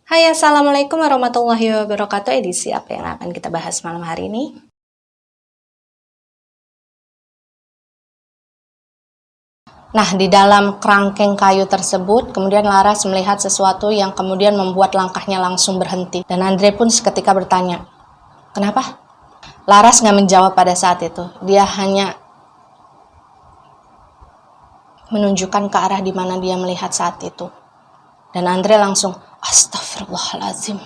Hai, Assalamualaikum warahmatullahi wabarakatuh. Edisi apa yang akan kita bahas malam hari ini? Nah, di dalam kerangkeng kayu tersebut, kemudian Laras melihat sesuatu yang kemudian membuat langkahnya langsung berhenti. Dan Andre pun seketika bertanya, kenapa? Laras nggak menjawab pada saat itu. Dia hanya menunjukkan ke arah di mana dia melihat saat itu. Dan Andre langsung, astagfirullahaladzim.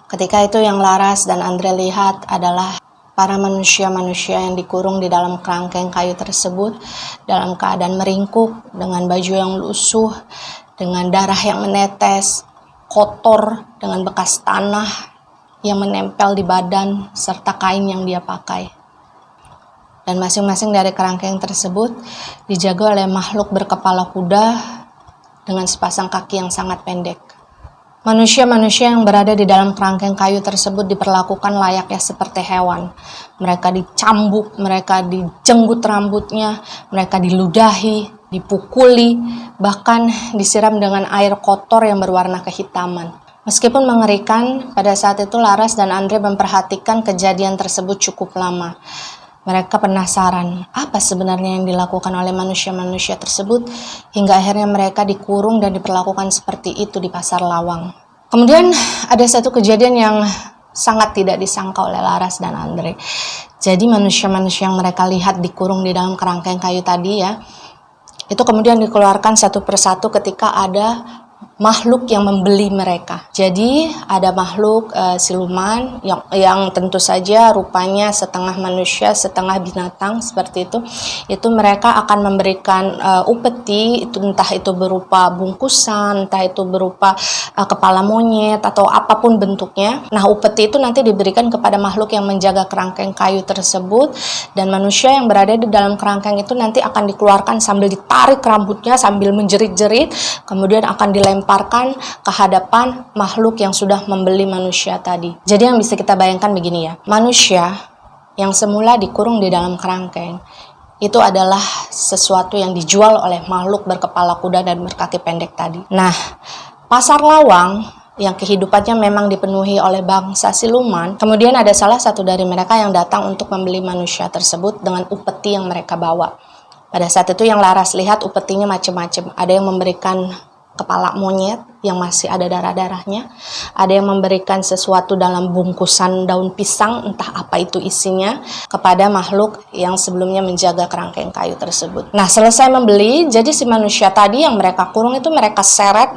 Ketika itu yang Laras dan Andre lihat adalah para manusia-manusia yang dikurung di dalam kerangkeng kayu tersebut dalam keadaan meringkuk, dengan baju yang lusuh, dengan darah yang menetes, kotor, dengan bekas tanah yang menempel di badan, serta kain yang dia pakai. Dan masing-masing dari kerangkeng tersebut dijaga oleh makhluk berkepala kuda dengan sepasang kaki yang sangat pendek. Manusia-manusia yang berada di dalam kerangkeng kayu tersebut diperlakukan layaknya seperti hewan. Mereka dicambuk, mereka dijenggut rambutnya, mereka diludahi, dipukuli, bahkan disiram dengan air kotor yang berwarna kehitaman. Meskipun mengerikan, pada saat itu Laras dan Andre memperhatikan kejadian tersebut cukup lama. Mereka penasaran apa sebenarnya yang dilakukan oleh manusia-manusia tersebut hingga akhirnya mereka dikurung dan diperlakukan seperti itu di Pasar Lawang. Kemudian ada satu kejadian yang sangat tidak disangka oleh Laras dan Andre. Jadi manusia-manusia yang mereka lihat dikurung di dalam kerangkeng kayu tadi ya, itu kemudian dikeluarkan satu persatu ketika ada makhluk yang membeli mereka. Jadi ada makhluk siluman yang tentu saja rupanya setengah manusia, setengah binatang seperti itu. Itu mereka akan memberikan upeti, itu entah itu berupa bungkusan, entah itu berupa kepala monyet atau apapun bentuknya. Nah, upeti itu nanti diberikan kepada makhluk yang menjaga kerangkeng kayu tersebut, dan manusia yang berada di dalam kerangkeng itu nanti akan dikeluarkan sambil ditarik rambutnya sambil menjerit-jerit, kemudian akan dilempar ke hadapan makhluk yang sudah membeli manusia tadi. Jadi yang bisa kita bayangkan begini ya, manusia yang semula dikurung di dalam kerangkeng itu adalah sesuatu yang dijual oleh makhluk berkepala kuda dan berkaki pendek tadi. Nah, Pasar Lawang yang kehidupannya memang dipenuhi oleh bangsa siluman, kemudian ada salah satu dari mereka yang datang untuk membeli manusia tersebut dengan upeti yang mereka bawa. Pada saat itu yang Laras lihat upetinya macam-macam. Ada yang memberikan kepala monyet yang masih ada darah-darahnya, ada yang memberikan sesuatu dalam bungkusan daun pisang, entah apa itu isinya, kepada makhluk yang sebelumnya menjaga kerangkeng kayu tersebut. Nah, selesai membeli, jadi si manusia tadi yang mereka kurung itu mereka seret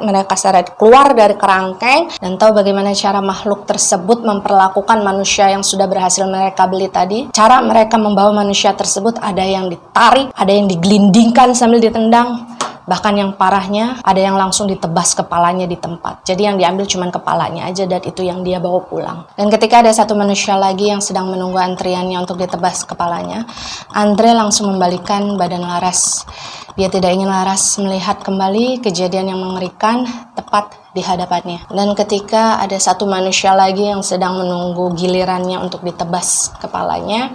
keluar dari kerangkeng, dan tahu bagaimana cara makhluk tersebut memperlakukan manusia yang sudah berhasil mereka beli tadi. Cara mereka membawa manusia tersebut ada yang ditarik, ada yang digelindingkan sambil ditendang. Bahkan yang parahnya ada yang langsung ditebas kepalanya di tempat. Jadi yang diambil cuma kepalanya aja dan itu yang dia bawa pulang. Dan ketika ada satu manusia lagi yang sedang menunggu antriannya untuk ditebas kepalanya, Andre langsung membalikan badan Laras. Dia tidak ingin Laras melihat kembali kejadian yang mengerikan tepat di hadapannya. Dan ketika ada satu manusia lagi yang sedang menunggu gilirannya untuk ditebas kepalanya,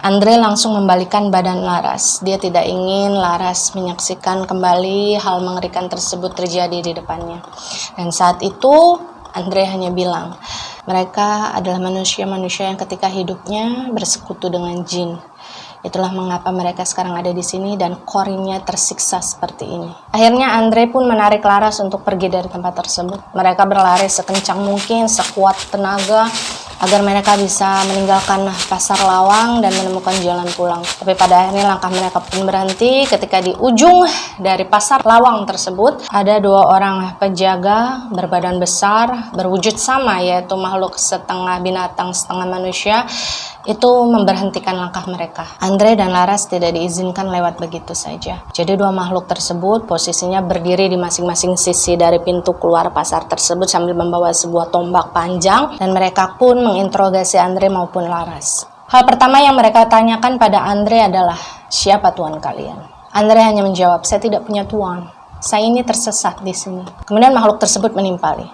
Andre langsung membalikan badan Laras. Dia tidak ingin Laras menyaksikan kembali hal mengerikan tersebut terjadi di depannya. Dan saat itu Andre hanya bilang, mereka adalah manusia-manusia yang ketika hidupnya bersekutu dengan jin. Itulah mengapa mereka sekarang ada di sini dan korinnya tersiksa seperti ini. Akhirnya Andre pun menarik Laras untuk pergi dari tempat tersebut. Mereka berlari sekencang mungkin, sekuat tenaga, agar mereka bisa meninggalkan Pasar Lawang dan menemukan jalan pulang. Tapi pada akhirnya langkah mereka pun berhenti ketika di ujung dari Pasar Lawang tersebut ada dua orang penjaga berbadan besar, berwujud sama, yaitu makhluk setengah binatang setengah manusia, itu memberhentikan langkah mereka. Andre dan Laras tidak diizinkan lewat begitu saja. Jadi dua makhluk tersebut posisinya berdiri di masing-masing sisi dari pintu keluar pasar tersebut sambil membawa sebuah tombak panjang, dan mereka pun menginterogasi Andre maupun Laras. Hal pertama yang mereka tanyakan pada Andre adalah, siapa Tuhan kalian? Andre hanya menjawab, saya tidak punya tuan. Saya ini tersesat di sini. Kemudian makhluk tersebut menimpali.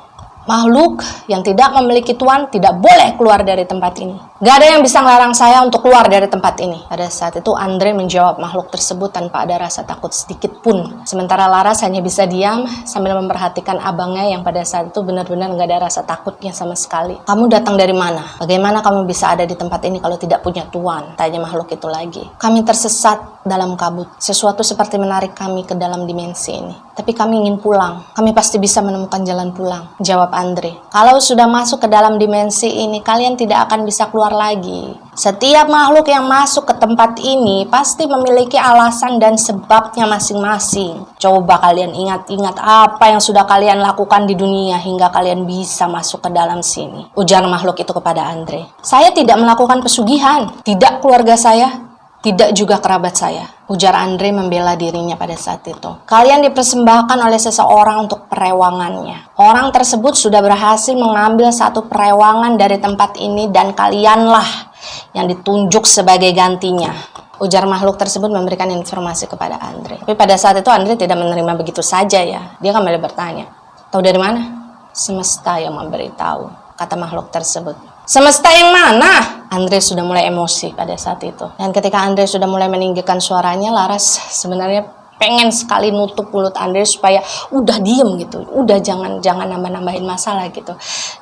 Makhluk yang tidak memiliki tuan tidak boleh keluar dari tempat ini. Gak ada yang bisa melarang saya untuk keluar dari tempat ini. Pada saat itu Andre menjawab makhluk tersebut tanpa ada rasa takut sedikit pun. Sementara Laras hanya bisa diam sambil memperhatikan abangnya yang pada saat itu benar-benar gak ada rasa takutnya sama sekali. Kamu datang dari mana? Bagaimana kamu bisa ada di tempat ini kalau tidak punya tuan? Tanya makhluk itu lagi. Kami tersesat dalam kabut. Sesuatu seperti menarik kami ke dalam dimensi ini. Tapi kami ingin pulang. Kami pasti bisa menemukan jalan pulang. Jawab Andre. Kalau sudah masuk ke dalam dimensi ini, kalian tidak akan bisa keluar lagi. Setiap makhluk yang masuk ke tempat ini pasti memiliki alasan dan sebabnya masing-masing. Coba kalian ingat-ingat apa yang sudah kalian lakukan di dunia hingga kalian bisa masuk ke dalam sini. Ujar makhluk itu kepada Andre. Saya tidak melakukan pesugihan. Tidak keluarga saya. Tidak juga kerabat saya, ujar Andre membela dirinya pada saat itu. Kalian dipersembahkan oleh seseorang untuk perewangannya. Orang tersebut sudah berhasil mengambil satu perewangan dari tempat ini dan kalianlah yang ditunjuk sebagai gantinya. Ujar makhluk tersebut memberikan informasi kepada Andre. Tapi pada saat itu Andre tidak menerima begitu saja ya. Dia kembali bertanya, tahu dari mana? Semesta yang memberitahu, kata makhluk tersebut. Semesta yang mana? Andre sudah mulai emosi pada saat itu. Dan ketika Andre sudah mulai meninggikan suaranya, Laras sebenarnya pengen sekali nutup mulut Andre supaya udah diem gitu. Udah jangan nambah-nambahin masalah gitu.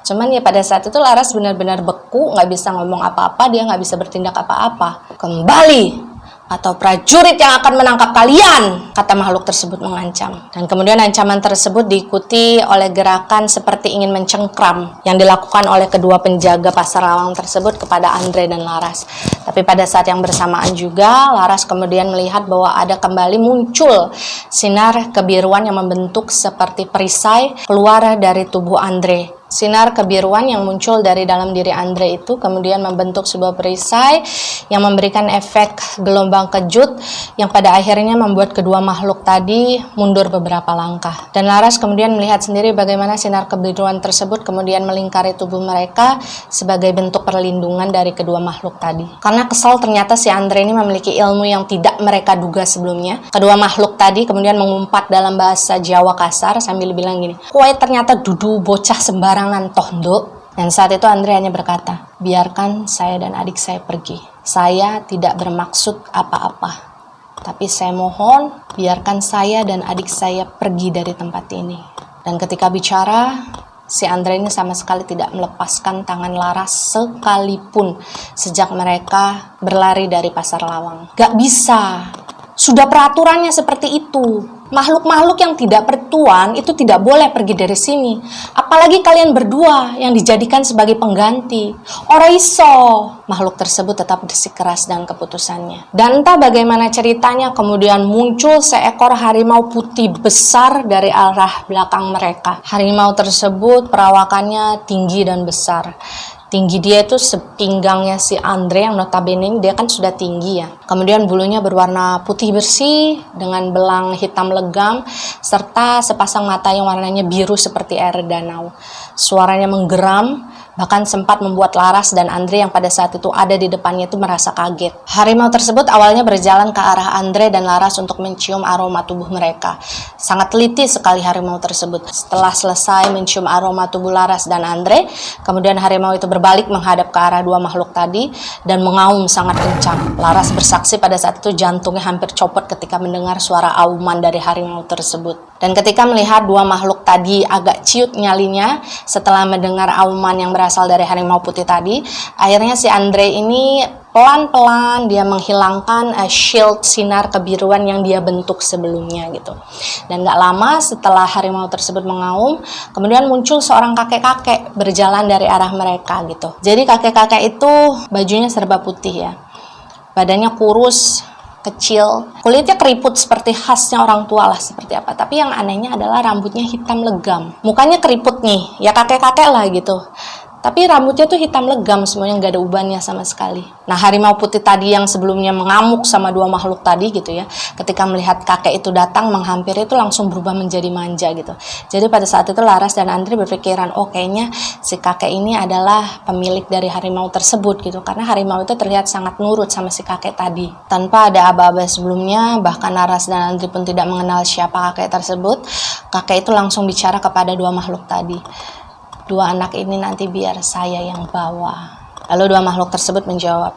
Cuman ya pada saat itu Laras benar-benar beku, nggak bisa ngomong apa-apa, dia nggak bisa bertindak apa-apa. Kembali atau prajurit yang akan menangkap kalian, kata makhluk tersebut mengancam. Dan kemudian ancaman tersebut diikuti oleh gerakan seperti ingin mencengkram yang dilakukan oleh kedua penjaga pasar lawang tersebut kepada Andre dan Laras. Tapi pada saat yang bersamaan juga, Laras kemudian melihat bahwa ada kembali muncul sinar kebiruan yang membentuk seperti perisai keluar dari tubuh Andre. Sinar kebiruan yang muncul dari dalam diri Andre itu kemudian membentuk sebuah perisai yang memberikan efek gelombang kejut yang pada akhirnya membuat kedua makhluk tadi mundur beberapa langkah. Dan Laras kemudian melihat sendiri bagaimana sinar kebiruan tersebut kemudian melingkari tubuh mereka sebagai bentuk perlindungan dari kedua makhluk tadi. Karena kesal ternyata si Andre ini memiliki ilmu yang tidak mereka duga sebelumnya. Kedua makhluk tadi kemudian mengumpat dalam bahasa Jawa kasar sambil bilang gini, "Kowe ternyata dudu bocah sembarangan toh nduk." Dan saat itu Andre hanya berkata, "Biarkan saya dan adik saya pergi. Saya tidak bermaksud apa-apa. Tapi saya mohon, biarkan saya dan adik saya pergi dari tempat ini." Dan ketika bicara, si Andre ini sama sekali tidak melepaskan tangan Laras sekalipun sejak mereka berlari dari pasar lawang. Gak bisa. Sudah peraturannya seperti itu. Makhluk-makhluk yang tidak bertuan itu tidak boleh pergi dari sini. Apalagi kalian berdua yang dijadikan sebagai pengganti. Ora iso. Makhluk tersebut tetap bersikeras dengan keputusannya. Dan entah bagaimana ceritanya kemudian muncul seekor harimau putih besar dari arah belakang mereka. Harimau tersebut perawakannya tinggi dan besar. Tinggi dia itu sepinggangnya si Andre yang notabene dia kan sudah tinggi ya. Kemudian bulunya berwarna putih bersih dengan belang hitam legam serta sepasang mata yang warnanya biru seperti air danau. Suaranya menggeram, bahkan sempat membuat Laras dan Andre yang pada saat itu ada di depannya itu merasa kaget. Harimau tersebut awalnya berjalan ke arah Andre dan Laras untuk mencium aroma tubuh mereka. Sangat teliti sekali harimau tersebut. Setelah selesai mencium aroma tubuh Laras dan Andre, kemudian harimau itu berbalik menghadap ke arah dua makhluk tadi dan mengaum sangat kencang. Laras bersaksi pada saat itu jantungnya hampir copot ketika mendengar suara auman dari harimau tersebut. Dan ketika melihat dua makhluk tadi agak ciut nyalinya setelah mendengar auman yang berasal dari harimau putih tadi, akhirnya si Andre ini pelan-pelan dia menghilangkan shield sinar kebiruan yang dia bentuk sebelumnya gitu. Dan gak lama setelah harimau tersebut mengaum, kemudian muncul seorang kakek-kakek berjalan dari arah mereka gitu. Jadi kakek-kakek itu bajunya serba putih ya, badannya kurus, kecil, kulitnya keriput seperti khasnya orang tua lah seperti apa. Tapi yang anehnya adalah rambutnya hitam legam, mukanya keriput nih, ya kakek-kakek lah gitu. Tapi rambutnya tuh hitam legam semuanya, nggak ada ubannya sama sekali. Nah, harimau putih tadi yang sebelumnya mengamuk sama dua makhluk tadi gitu ya, ketika melihat kakek itu datang menghampiri itu langsung berubah menjadi manja gitu. Jadi pada saat itu Laras dan Andre berpikiran, oh kayaknya si kakek ini adalah pemilik dari harimau tersebut gitu. Karena harimau itu terlihat sangat nurut sama si kakek tadi. Tanpa ada aba-aba sebelumnya, bahkan Laras dan Andre pun tidak mengenal siapa kakek tersebut, kakek itu langsung bicara kepada dua makhluk tadi. Dua anak ini nanti biar saya yang bawa. Lalu dua makhluk tersebut menjawab,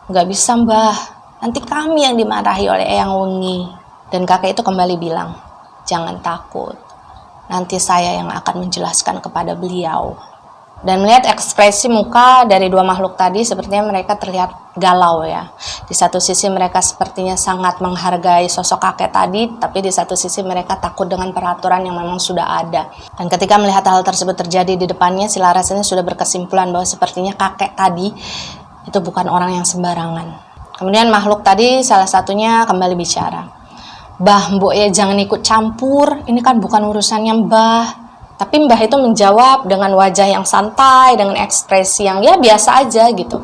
nggak bisa mbah, nanti kami yang dimarahi oleh Eyang Wengi. Dan kakek itu kembali bilang, jangan takut, nanti saya yang akan menjelaskan kepada beliau. Dan melihat ekspresi muka dari dua makhluk tadi, sepertinya mereka terlihat galau ya. Di satu sisi mereka sepertinya sangat menghargai sosok kakek tadi, tapi di satu sisi mereka takut dengan peraturan yang memang sudah ada. Dan ketika melihat hal tersebut terjadi di depannya, si Laras ini sudah berkesimpulan bahwa sepertinya kakek tadi itu bukan orang yang sembarangan. Kemudian makhluk tadi salah satunya kembali bicara, "Mbah, mbok ya jangan ikut campur, ini kan bukan urusannya mbah." Tapi mbah itu menjawab dengan wajah yang santai, dengan ekspresi yang ya biasa aja gitu.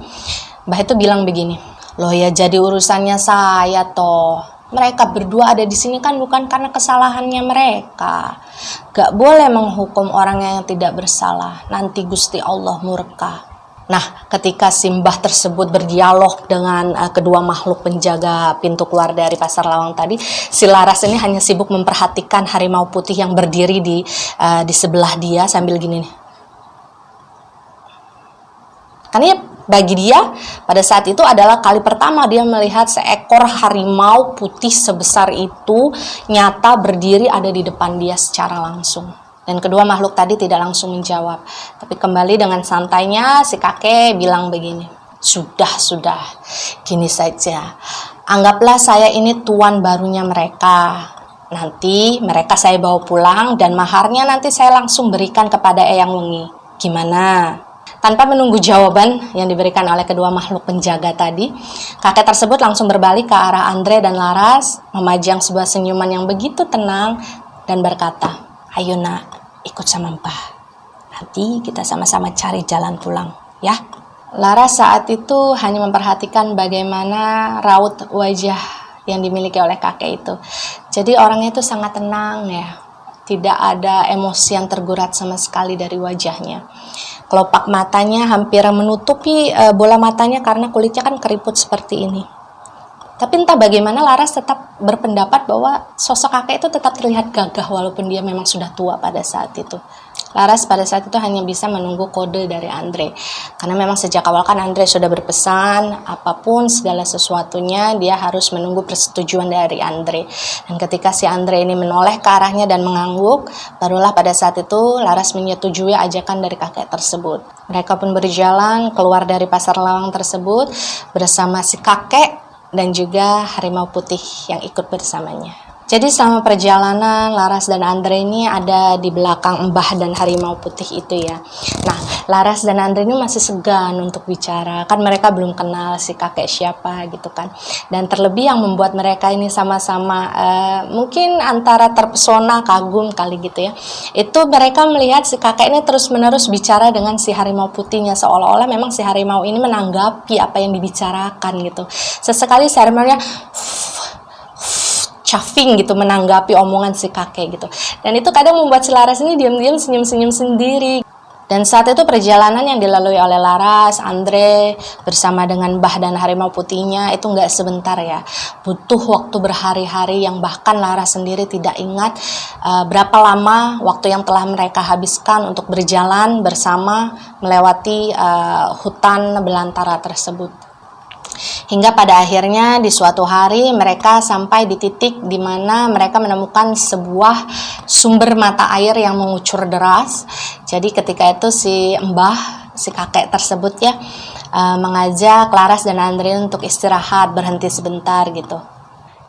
Mbah itu bilang begini, loh ya jadi urusannya saya toh. Mereka berdua ada di sini kan bukan karena kesalahannya mereka. Gak boleh menghukum orang yang tidak bersalah. Nanti Gusti Allah murka. Nah, ketika Simbah tersebut berdialog dengan kedua makhluk penjaga pintu keluar dari Pasar Lawang tadi, si Laras ini hanya sibuk memperhatikan harimau putih yang berdiri di sebelah dia sambil gini nih. Karena bagi dia pada saat itu adalah kali pertama dia melihat seekor harimau putih sebesar itu nyata berdiri ada di depan dia secara langsung. Dan kedua makhluk tadi tidak langsung menjawab. Tapi kembali dengan santainya si kakek bilang begini, sudah, gini saja. Anggaplah saya ini tuan barunya mereka. Nanti mereka saya bawa pulang dan maharnya nanti saya langsung berikan kepada Eyang Wengi. Gimana? Tanpa menunggu jawaban yang diberikan oleh kedua makhluk penjaga tadi, kakek tersebut langsung berbalik ke arah Andre dan Laras, memajang sebuah senyuman yang begitu tenang dan berkata, ayo nak, ikut sama mbah. Nanti kita sama-sama cari jalan pulang, ya. Laras saat itu hanya memperhatikan bagaimana raut wajah yang dimiliki oleh kakek itu. Jadi orangnya itu sangat tenang ya. Tidak ada emosi yang tergurat sama sekali dari wajahnya. Kelopak matanya hampir menutupi bola matanya karena kulitnya kan keriput seperti ini. Tapi entah bagaimana Laras tetap berpendapat bahwa sosok kakek itu tetap terlihat gagah walaupun dia memang sudah tua pada saat itu. Laras pada saat itu hanya bisa menunggu kode dari Andre. Karena memang sejak awal kan Andre sudah berpesan apapun segala sesuatunya dia harus menunggu persetujuan dari Andre. Dan ketika si Andre ini menoleh ke arahnya dan mengangguk, barulah pada saat itu Laras menyetujui ajakan dari kakek tersebut. Mereka pun berjalan keluar dari Pasar Lawang tersebut bersama si kakek dan juga harimau putih yang ikut bersamanya. Jadi selama perjalanan Laras dan Andre ini ada di belakang Mbah dan harimau putih itu ya. Nah, Laras dan Andre ini masih segan untuk bicara. Kan mereka belum kenal si kakek siapa gitu kan. Dan terlebih yang membuat mereka ini sama-sama mungkin antara terpesona, kagum kali gitu ya. Itu mereka melihat si kakek ini terus-menerus bicara dengan si harimau putihnya. Seolah-olah memang si harimau ini menanggapi apa yang dibicarakan gitu. Sesekali si harimaunya chuffing gitu menanggapi omongan si kakek gitu. Dan itu kadang membuat si Laras ini diam-diam senyum-senyum sendiri. Dan saat itu perjalanan yang dilalui oleh Laras, Andre bersama dengan Mbah dan harimau putihnya itu nggak sebentar ya. Butuh waktu berhari-hari yang bahkan Laras sendiri tidak ingat berapa lama waktu yang telah mereka habiskan untuk berjalan bersama melewati hutan belantara tersebut. Hingga pada akhirnya di suatu hari mereka sampai di titik di mana mereka menemukan sebuah sumber mata air yang mengucur deras. Jadi ketika itu si Mbah, si kakek tersebut ya mengajak Laras dan Andre untuk istirahat, berhenti sebentar gitu.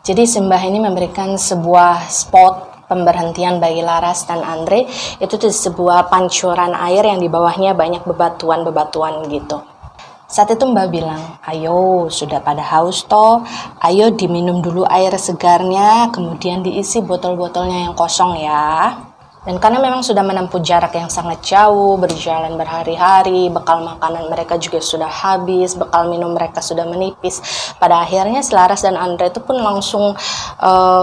Jadi si Mbah ini memberikan sebuah spot pemberhentian bagi Laras dan Andre, itu di sebuah pancuran air yang di bawahnya banyak bebatuan-bebatuan gitu. Saat itu Mbak bilang, ayo sudah pada haus toh, ayo diminum dulu air segarnya, kemudian diisi botol-botolnya yang kosong ya. Dan karena memang sudah menempuh jarak yang sangat jauh, berjalan berhari-hari, bekal makanan mereka juga sudah habis, bekal minum mereka sudah menipis. Pada akhirnya si Laras dan Andre itu pun langsung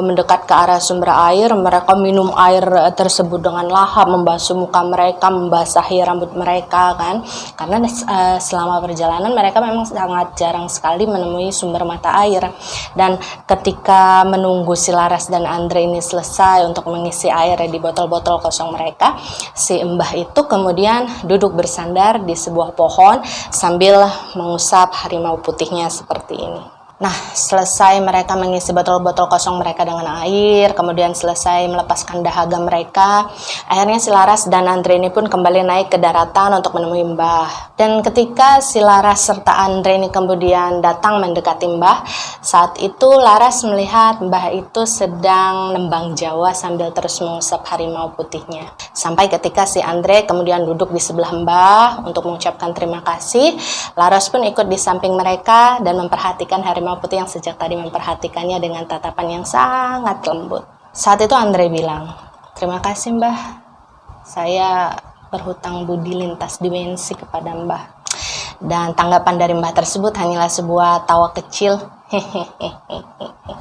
mendekat ke arah sumber air. Mereka minum air tersebut dengan lahap, membasuh muka mereka, membasahi rambut mereka kan. Karena selama perjalanan mereka memang sangat jarang sekali menemui sumber mata air. Dan ketika menunggu si Laras dan Andre ini selesai untuk mengisi air di botol-botol kosong mereka, si Mbah itu kemudian duduk bersandar di sebuah pohon sambil mengusap harimau putihnya seperti ini. Nah, selesai mereka mengisi botol-botol kosong mereka dengan air, kemudian selesai melepaskan dahaga mereka, akhirnya si Laras dan Andre ini pun kembali naik ke daratan untuk menemui Mbah. Dan ketika si Laras serta Andre ini kemudian datang mendekati Mbah, saat itu Laras melihat Mbah itu sedang nembang Jawa sambil terus mengusap harimau putihnya. Sampai ketika si Andre kemudian duduk di sebelah Mbah untuk mengucapkan terima kasih, Laras pun ikut di samping mereka dan memperhatikan harimau putih yang sejak tadi memperhatikannya dengan tatapan yang sangat lembut. Saat itu Andre bilang, "Terima kasih Mbah, saya berhutang budi lintas dimensi kepada Mbah." Dan tanggapan dari Mbah tersebut hanyalah sebuah tawa kecil,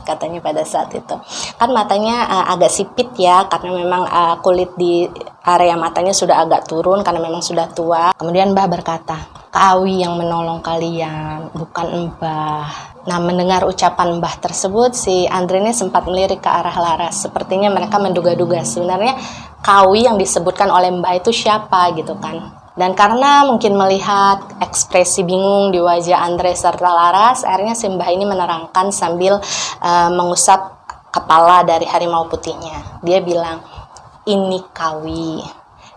katanya pada saat itu. Kan matanya agak sipit ya, karena memang kulit di area matanya sudah agak turun karena memang sudah tua. Kemudian Mbah berkata, "Kak Awi yang menolong kalian, bukan Mbah." Nah, mendengar ucapan Mbah tersebut, si Andre ini sempat melirik ke arah Laras. Sepertinya mereka menduga-duga sebenarnya Kak Awi yang disebutkan oleh Mbah itu siapa gitu kan. Dan karena mungkin melihat ekspresi bingung di wajah Andre serta Laras, akhirnya si Mbah ini menerangkan sambil mengusap kepala dari harimau putihnya. Dia bilang, "Ini Kawi,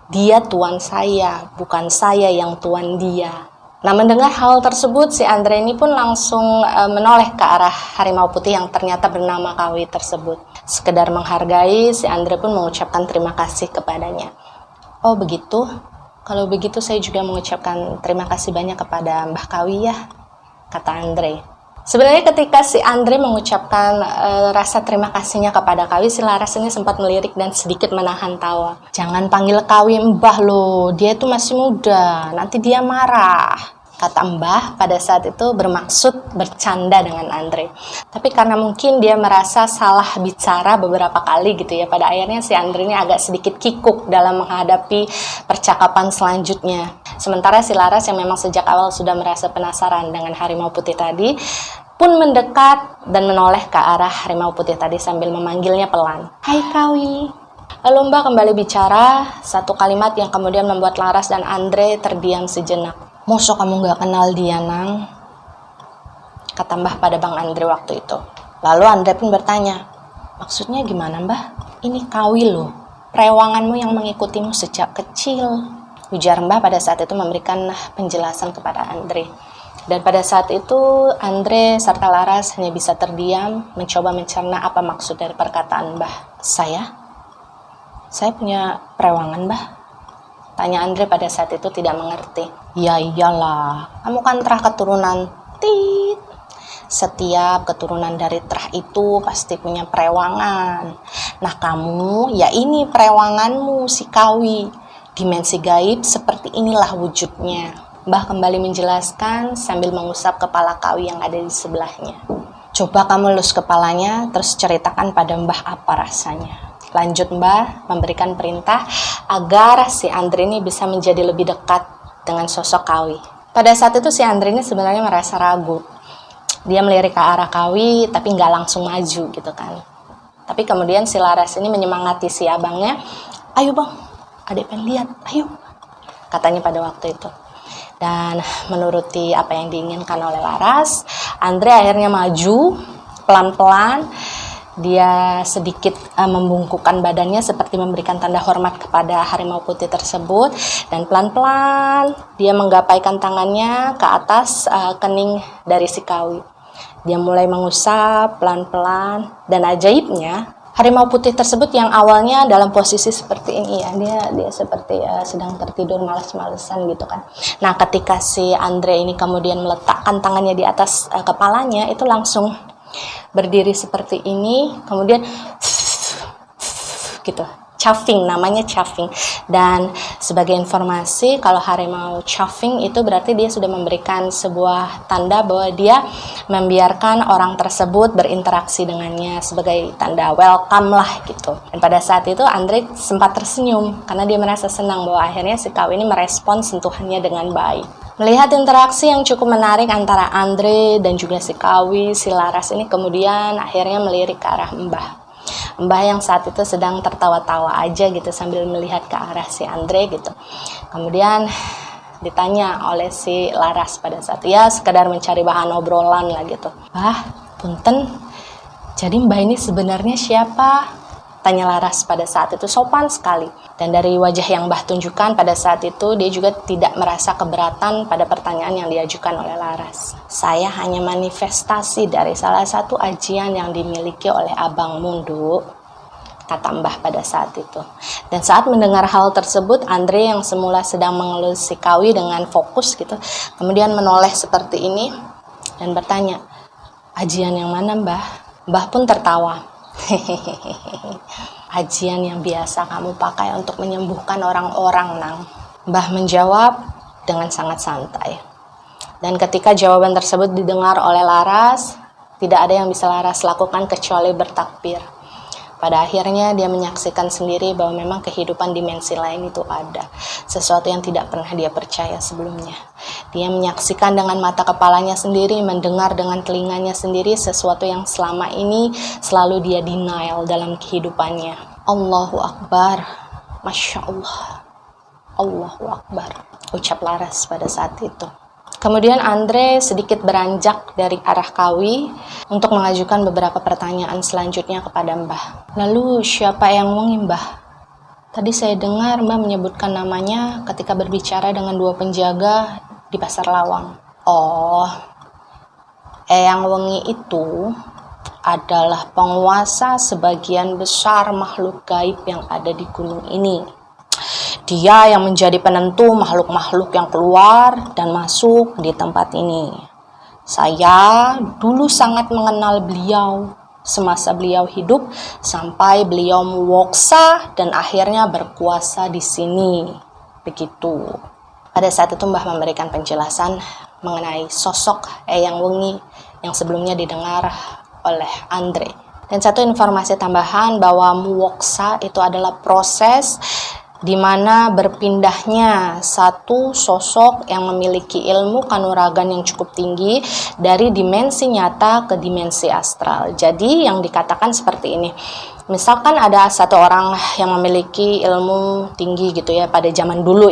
dia tuan saya, bukan saya yang tuan dia." Nah, mendengar hal tersebut, si Andre ini pun langsung menoleh ke arah harimau putih yang ternyata bernama Kawi tersebut. Sekedar menghargai, si Andre pun mengucapkan terima kasih kepadanya. "Oh begitu? Kalau begitu saya juga mengucapkan terima kasih banyak kepada Mbah Kawi ya," kata Andre. Sebenarnya ketika si Andre mengucapkan rasa terima kasihnya kepada Kawi, si Laras ini sempat melirik dan sedikit menahan tawa. "Jangan panggil Kawi Mbah loh, dia itu masih muda, nanti dia marah," kata Mbah pada saat itu bermaksud bercanda dengan Andre. Tapi karena mungkin dia merasa salah bicara beberapa kali gitu ya, pada akhirnya si Andre ini agak sedikit kikuk dalam menghadapi percakapan selanjutnya. Sementara si Laras yang memang sejak awal sudah merasa penasaran dengan harimau putih tadi, pun mendekat dan menoleh ke arah harimau putih tadi sambil memanggilnya pelan. "Hai Kawi." Lalu Mbah kembali bicara, satu kalimat yang kemudian membuat Laras dan Andre terdiam sejenak. "Mosok kamu gak kenal dia, Nang?" kata Mbah pada Bang Andre waktu itu. Lalu Andre pun bertanya, "Maksudnya gimana Mbah? Ini Kawi loh, perewanganmu yang mengikutimu sejak kecil," ujar Mbah pada saat itu memberikan penjelasan kepada Andre. Dan pada saat itu Andre serta Laras hanya bisa terdiam mencoba mencerna apa maksud dari perkataan Mbah. Saya punya perewangan Mbah?" tanya Andre pada saat itu tidak mengerti. "Ya iyalah, kamu kan terah keturunan Tit. Setiap keturunan dari terah itu pasti punya perewangan. Nah kamu, ya ini perewanganmu si Kawi. Dimensi gaib seperti inilah wujudnya." Mbah kembali menjelaskan sambil mengusap kepala Kawi yang ada di sebelahnya. "Coba kamu elus kepalanya, terus ceritakan pada Mbah apa rasanya." Lanjut Mbah memberikan perintah agar si Andre ini bisa menjadi lebih dekat dengan sosok Kawi. Pada saat itu si Andre ini sebenarnya merasa ragu. Dia melirik ke arah Kawi tapi nggak langsung maju gitu kan. Tapi kemudian si Laras ini menyemangati si abangnya. "Ayo bang, adek pengen lihat, ayo," katanya pada waktu itu. Dan menuruti apa yang diinginkan oleh Laras, Andre akhirnya maju pelan-pelan. Dia sedikit membungkukkan badannya seperti memberikan tanda hormat kepada harimau putih tersebut. Dan pelan-pelan dia menggapaikan tangannya ke atas kening dari si Kawi. Dia mulai mengusap pelan-pelan. Dan ajaibnya, harimau putih tersebut yang awalnya dalam posisi seperti ini ya, dia seperti sedang tertidur malas-malesan gitu kan. Nah ketika si Andre ini kemudian meletakkan tangannya di atas kepalanya, itu langsung berdiri seperti ini, kemudian gitu, Chuffing, namanya chuffing. Dan sebagai informasi, kalau harimau chuffing itu berarti dia sudah memberikan sebuah tanda bahwa dia membiarkan orang tersebut berinteraksi dengannya sebagai tanda welcome lah gitu. Dan pada saat itu Andre sempat tersenyum karena dia merasa senang bahwa akhirnya si Kawi ini merespons sentuhannya dengan baik. Melihat interaksi yang cukup menarik antara Andre dan juga si Kawi, si Laras ini kemudian akhirnya melirik ke arah Mbah. Mbah yang saat itu sedang tertawa-tawa aja gitu sambil melihat ke arah si Andre gitu. Kemudian ditanya oleh si Laras pada saat ya sekedar mencari bahan obrolan lah gitu. "Bah, punten, jadi Mbah ini sebenarnya siapa?" Tanya Laras pada saat itu, sopan sekali. Dan dari wajah yang Mbah tunjukkan pada saat itu, dia juga tidak merasa keberatan pada pertanyaan yang diajukan oleh Laras. "Saya hanya manifestasi dari salah satu ajian yang dimiliki oleh Abang Mundu," kata Mbah pada saat itu. Dan saat mendengar hal tersebut, Andre yang semula sedang mengelus si Kawi dengan fokus gitu, kemudian menoleh seperti ini dan bertanya, "Ajian yang mana, Mbah?" Mbah pun tertawa. "Ajian yang biasa kamu pakai untuk menyembuhkan orang-orang, Nang." Mbah menjawab dengan sangat santai. Dan ketika jawaban tersebut didengar oleh Laras, tidak ada yang bisa Laras lakukan kecuali bertakbir. Pada akhirnya dia menyaksikan sendiri bahwa memang kehidupan dimensi lain itu ada. Sesuatu yang tidak pernah dia percaya sebelumnya. Dia menyaksikan dengan mata kepalanya sendiri, mendengar dengan telinganya sendiri sesuatu yang selama ini selalu dia denial dalam kehidupannya. Allahu Akbar. Masya Allah. Allahu Akbar. Ucap Laras pada saat itu. Kemudian Andre sedikit beranjak dari arah Kawi untuk mengajukan beberapa pertanyaan selanjutnya kepada Mbah. "Lalu siapa yang wengi, Mbah? Tadi saya dengar Mbah menyebutkan namanya ketika berbicara dengan dua penjaga di Pasar Lawang." "Oh, Eyang Wengi itu adalah penguasa sebagian besar makhluk gaib yang ada di gunung ini. Dia yang menjadi penentu makhluk-makhluk yang keluar dan masuk di tempat ini. Saya dulu sangat mengenal beliau semasa beliau hidup sampai beliau mewoksa dan akhirnya berkuasa di sini." Begitu. Pada saat itu Mbah memberikan penjelasan mengenai sosok Eyang Wengi yang sebelumnya didengar oleh Andre. Dan satu informasi tambahan bahwa muwoksa itu adalah proses di mana berpindahnya satu sosok yang memiliki ilmu kanuragan yang cukup tinggi dari dimensi nyata ke dimensi astral. Jadi yang dikatakan seperti ini. Misalkan ada satu orang yang memiliki ilmu tinggi gitu ya pada zaman dulu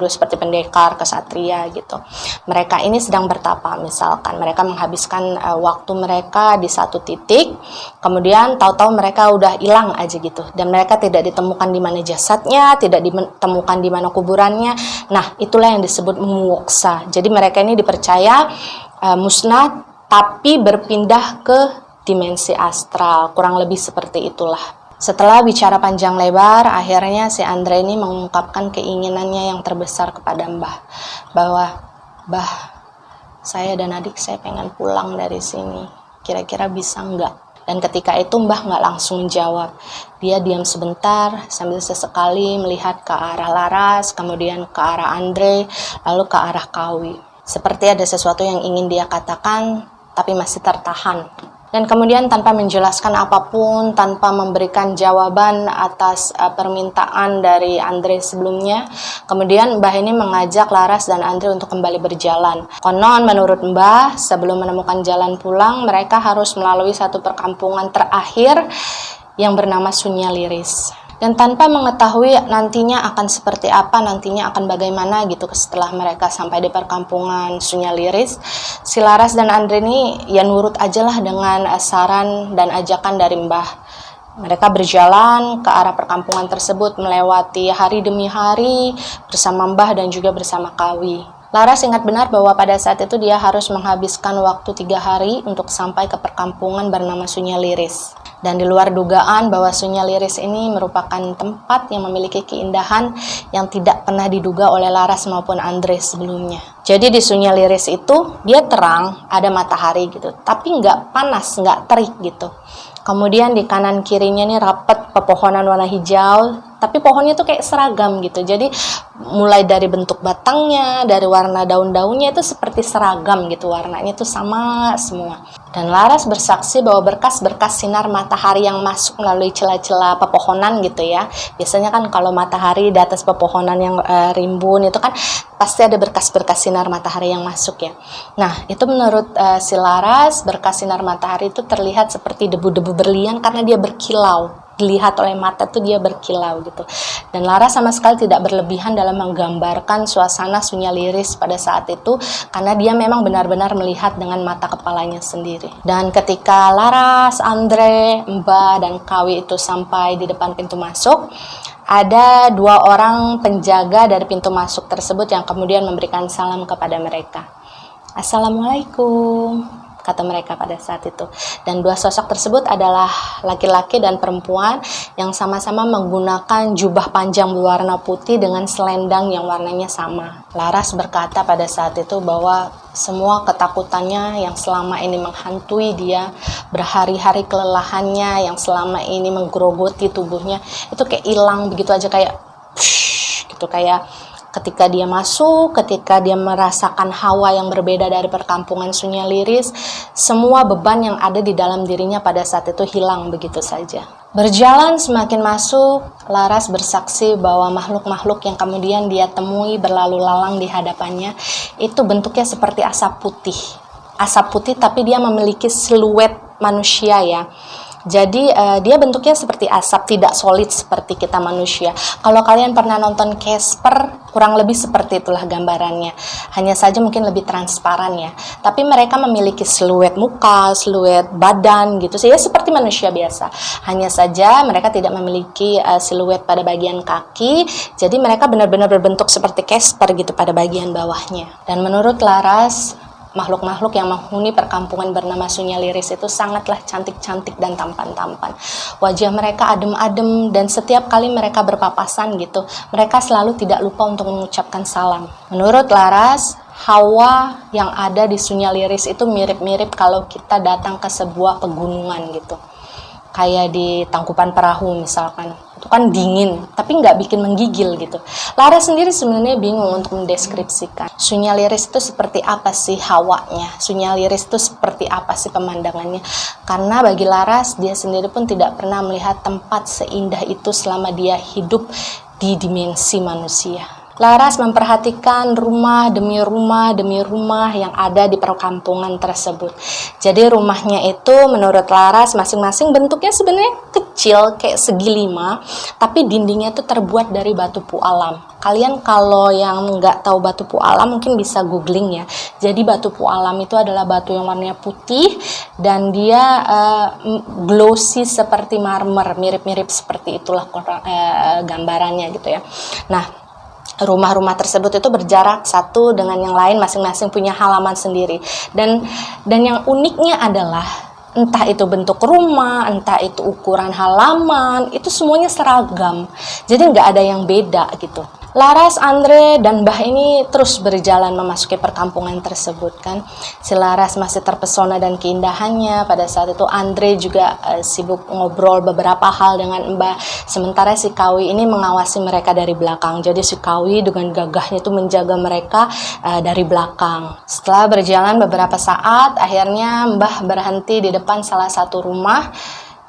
seperti pendekar, kesatria gitu. Mereka ini sedang bertapa, misalkan mereka menghabiskan waktu mereka di satu titik, kemudian tahu-tahu mereka udah hilang aja gitu dan mereka tidak ditemukan di mana jasadnya, tidak ditemukan di mana kuburannya. Nah, itulah yang disebut muwoksa. Jadi mereka ini dipercaya musnah tapi berpindah ke dimensi astral, kurang lebih seperti itulah. Setelah bicara panjang lebar, akhirnya si Andre ini mengungkapkan keinginannya yang terbesar kepada Mbah, bahwa "Mbah, saya dan adik saya pengen pulang dari sini, kira-kira bisa nggak?" Dan ketika itu Mbah nggak langsung menjawab. Dia diam sebentar sambil sesekali melihat ke arah Laras, kemudian ke arah Andre, lalu ke arah Kawi. Seperti ada sesuatu yang ingin dia katakan, tapi masih tertahan. Dan kemudian tanpa menjelaskan apapun, tanpa memberikan jawaban atas permintaan dari Andre sebelumnya, kemudian Mbah ini mengajak Laras dan Andre untuk kembali berjalan. Konon menurut Mbah, sebelum menemukan jalan pulang, mereka harus melalui satu perkampungan terakhir yang bernama Sunyaliris. Dan tanpa mengetahui nantinya akan seperti apa, nantinya akan bagaimana gitu setelah mereka sampai di perkampungan Sunyaliris, si Laras dan Andre ini ya nurut aja lah dengan saran dan ajakan dari Mbah. Mereka berjalan ke arah perkampungan tersebut melewati hari demi hari bersama Mbah dan juga bersama Kawi. Laras ingat benar bahwa pada saat itu dia harus menghabiskan waktu 3 hari untuk sampai ke perkampungan bernama Sunyaliris. Dan di luar dugaan bahwa Sunyaliris ini merupakan tempat yang memiliki keindahan yang tidak pernah diduga oleh Laras maupun Andre sebelumnya. Jadi di Sunyaliris itu dia terang, ada matahari gitu, tapi nggak panas, nggak terik gitu. Kemudian di kanan kirinya nih rapet pepohonan warna hijau, tapi pohonnya tuh kayak seragam gitu. Jadi mulai dari bentuk batangnya, dari warna daun-daunnya itu seperti seragam gitu, warnanya tuh sama semua. Dan Laras bersaksi bahwa berkas-berkas sinar matahari yang masuk melalui celah-celah pepohonan gitu ya. Biasanya kan kalau matahari di atas pepohonan yang rimbun itu kan pasti ada berkas-berkas sinar matahari yang masuk ya. Nah, itu menurut si Laras, berkas sinar matahari itu terlihat seperti debu-debu berlian karena dia berkilau. Dilihat oleh mata tuh dia berkilau gitu. Dan Laras sama sekali tidak berlebihan dalam menggambarkan suasana Sunya Liris pada saat itu karena dia memang benar-benar melihat dengan mata kepalanya sendiri. Dan ketika Laras, Andre, Mbah, dan Kawi itu sampai di depan pintu masuk, ada 2 orang penjaga dari pintu masuk tersebut yang kemudian memberikan salam kepada mereka. Assalamualaikum, kata mereka pada saat itu. Dan 2 sosok tersebut adalah laki-laki dan perempuan yang sama-sama menggunakan jubah panjang berwarna putih dengan selendang yang warnanya sama. Laras berkata pada saat itu bahwa semua ketakutannya yang selama ini menghantui dia, berhari-hari kelelahannya yang selama ini menggerogoti tubuhnya, itu kayak hilang begitu aja, kayak gitu, kayak ketika dia masuk, ketika dia merasakan hawa yang berbeda dari perkampungan Sunya Liris, semua beban yang ada di dalam dirinya pada saat itu hilang begitu saja. Berjalan semakin masuk, Laras bersaksi bahwa makhluk-makhluk yang kemudian dia temui berlalu lalang di hadapannya, itu bentuknya seperti asap putih. Asap putih tapi dia memiliki siluet manusia ya. Jadi dia bentuknya seperti asap, tidak solid seperti kita manusia. Kalau kalian pernah nonton Casper, kurang lebih seperti itulah gambarannya. Hanya saja mungkin lebih transparan ya. Tapi mereka memiliki siluet muka, siluet badan gitu. Ya seperti manusia biasa. Hanya saja mereka tidak memiliki siluet pada bagian kaki. Jadi mereka benar-benar berbentuk seperti Casper gitu pada bagian bawahnya. Dan menurut Laras, makhluk-makhluk yang menghuni perkampungan bernama Sunya Liris itu sangatlah cantik-cantik dan tampan-tampan. Wajah mereka adem-adem dan setiap kali mereka berpapasan gitu, mereka selalu tidak lupa untuk mengucapkan salam. Menurut Laras, hawa yang ada di Sunya Liris itu mirip-mirip kalau kita datang ke sebuah pegunungan gitu. Kayak di Tangkuban Perahu misalkan, itu kan dingin, tapi nggak bikin menggigil gitu. Laras sendiri sebenarnya bingung untuk mendeskripsikan Sunya Liris itu seperti apa sih hawanya, Sunya Liris itu seperti apa sih pemandangannya. Karena bagi Laras, dia sendiri pun tidak pernah melihat tempat seindah itu selama dia hidup di dimensi manusia. Laras memperhatikan rumah demi rumah yang ada di perkampungan tersebut. Jadi rumahnya itu menurut Laras masing-masing bentuknya sebenarnya kecil kayak segi 5, tapi dindingnya itu terbuat dari batu pualam. Kalian kalau yang nggak tahu batu pualam mungkin bisa googling ya. Jadi batu pualam itu adalah batu yang warnanya putih dan dia glossy seperti marmer, mirip-mirip seperti itulah gambarannya gitu ya. Nah, rumah-rumah tersebut itu berjarak satu dengan yang lain, masing-masing punya halaman sendiri. Dan yang uniknya adalah entah itu bentuk rumah, entah itu ukuran halaman, itu semuanya seragam. Jadi nggak ada yang beda gitu. Laras, Andre, dan Mbah ini terus berjalan memasuki perkampungan tersebut kan. Si Laras masih terpesona dan keindahannya. Pada saat itu Andre juga sibuk ngobrol beberapa hal dengan Mbah. Sementara si Kawi ini mengawasi mereka dari belakang. Jadi si Kawi dengan gagahnya itu menjaga mereka dari belakang. Setelah berjalan beberapa saat, akhirnya Mbah berhenti di depan salah satu rumah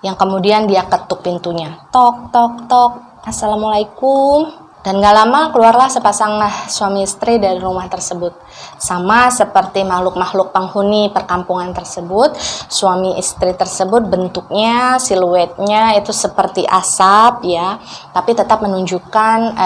yang kemudian dia ketuk pintunya. Tok, tok, tok. Assalamualaikum. Dan gak lama keluarlah sepasang suami istri dari rumah tersebut. Sama seperti makhluk-makhluk penghuni perkampungan tersebut, suami istri tersebut bentuknya, siluetnya itu seperti asap ya, tapi tetap menunjukkan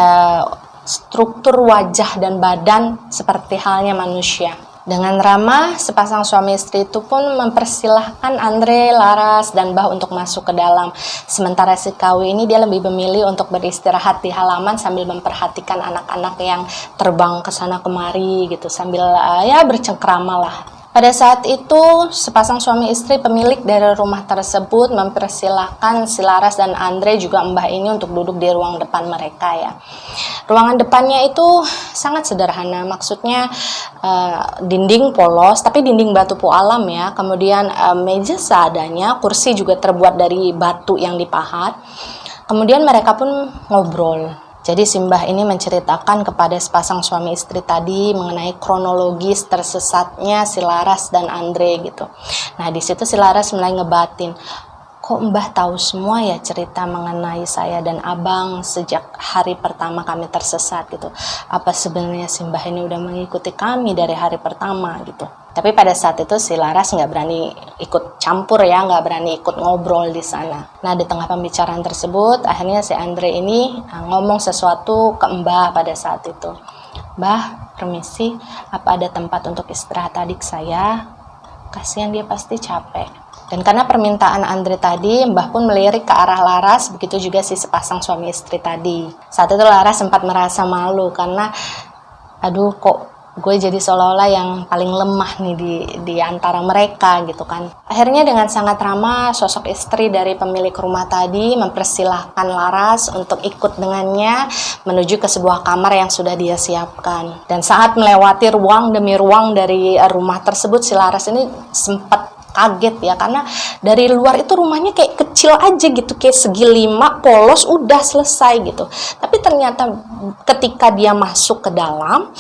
struktur wajah dan badan seperti halnya manusia. Dengan ramah, sepasang suami istri itu pun mempersilahkan Andre, Laras, dan Mbah untuk masuk ke dalam. Sementara si Kawi ini dia lebih memilih untuk beristirahat di halaman sambil memperhatikan anak-anak yang terbang ke sana kemari gitu, sambil ya bercengkrama lah. Pada saat itu, sepasang suami istri pemilik dari rumah tersebut mempersilahkan si Laras dan Andre juga Mbah ini untuk duduk di ruang depan mereka ya. Ruangan depannya itu sangat sederhana, maksudnya dinding polos, tapi dinding batu pualam ya. Kemudian meja seadanya, kursi juga terbuat dari batu yang dipahat. Kemudian mereka pun ngobrol. Jadi Simbah ini menceritakan kepada sepasang suami istri tadi mengenai kronologis tersesatnya si Laras dan Andre gitu. Nah di situ si Laras mulai ngebatin, kok Mbah tahu semua ya cerita mengenai saya dan Abang sejak hari pertama kami tersesat gitu. Apa sebenarnya Simbah ini udah mengikuti kami dari hari pertama gitu. Tapi pada saat itu si Laras nggak berani ikut campur ya, nggak berani ikut ngobrol di sana. Nah di tengah pembicaraan tersebut, akhirnya si Andre ini ngomong sesuatu ke Mbah pada saat itu. Mbah, permisi, apa ada tempat untuk istirahat adik saya? Kasihan dia pasti capek. Dan karena permintaan Andre tadi, Mbah pun melirik ke arah Laras, begitu juga si sepasang suami istri tadi. Saat itu Laras sempat merasa malu karena, aduh kok gue jadi seolah-olah yang paling lemah nih di antara mereka gitu kan. Akhirnya dengan sangat ramah, sosok istri dari pemilik rumah tadi mempersilahkan Laras untuk ikut dengannya menuju ke sebuah kamar yang sudah dia siapkan. Dan saat melewati ruang demi ruang dari rumah tersebut, si Laras ini sempat kaget ya, karena dari luar itu rumahnya kayak kecil aja gitu, kayak segi 5 polos udah selesai gitu. Tapi ternyata ketika dia masuk ke dalam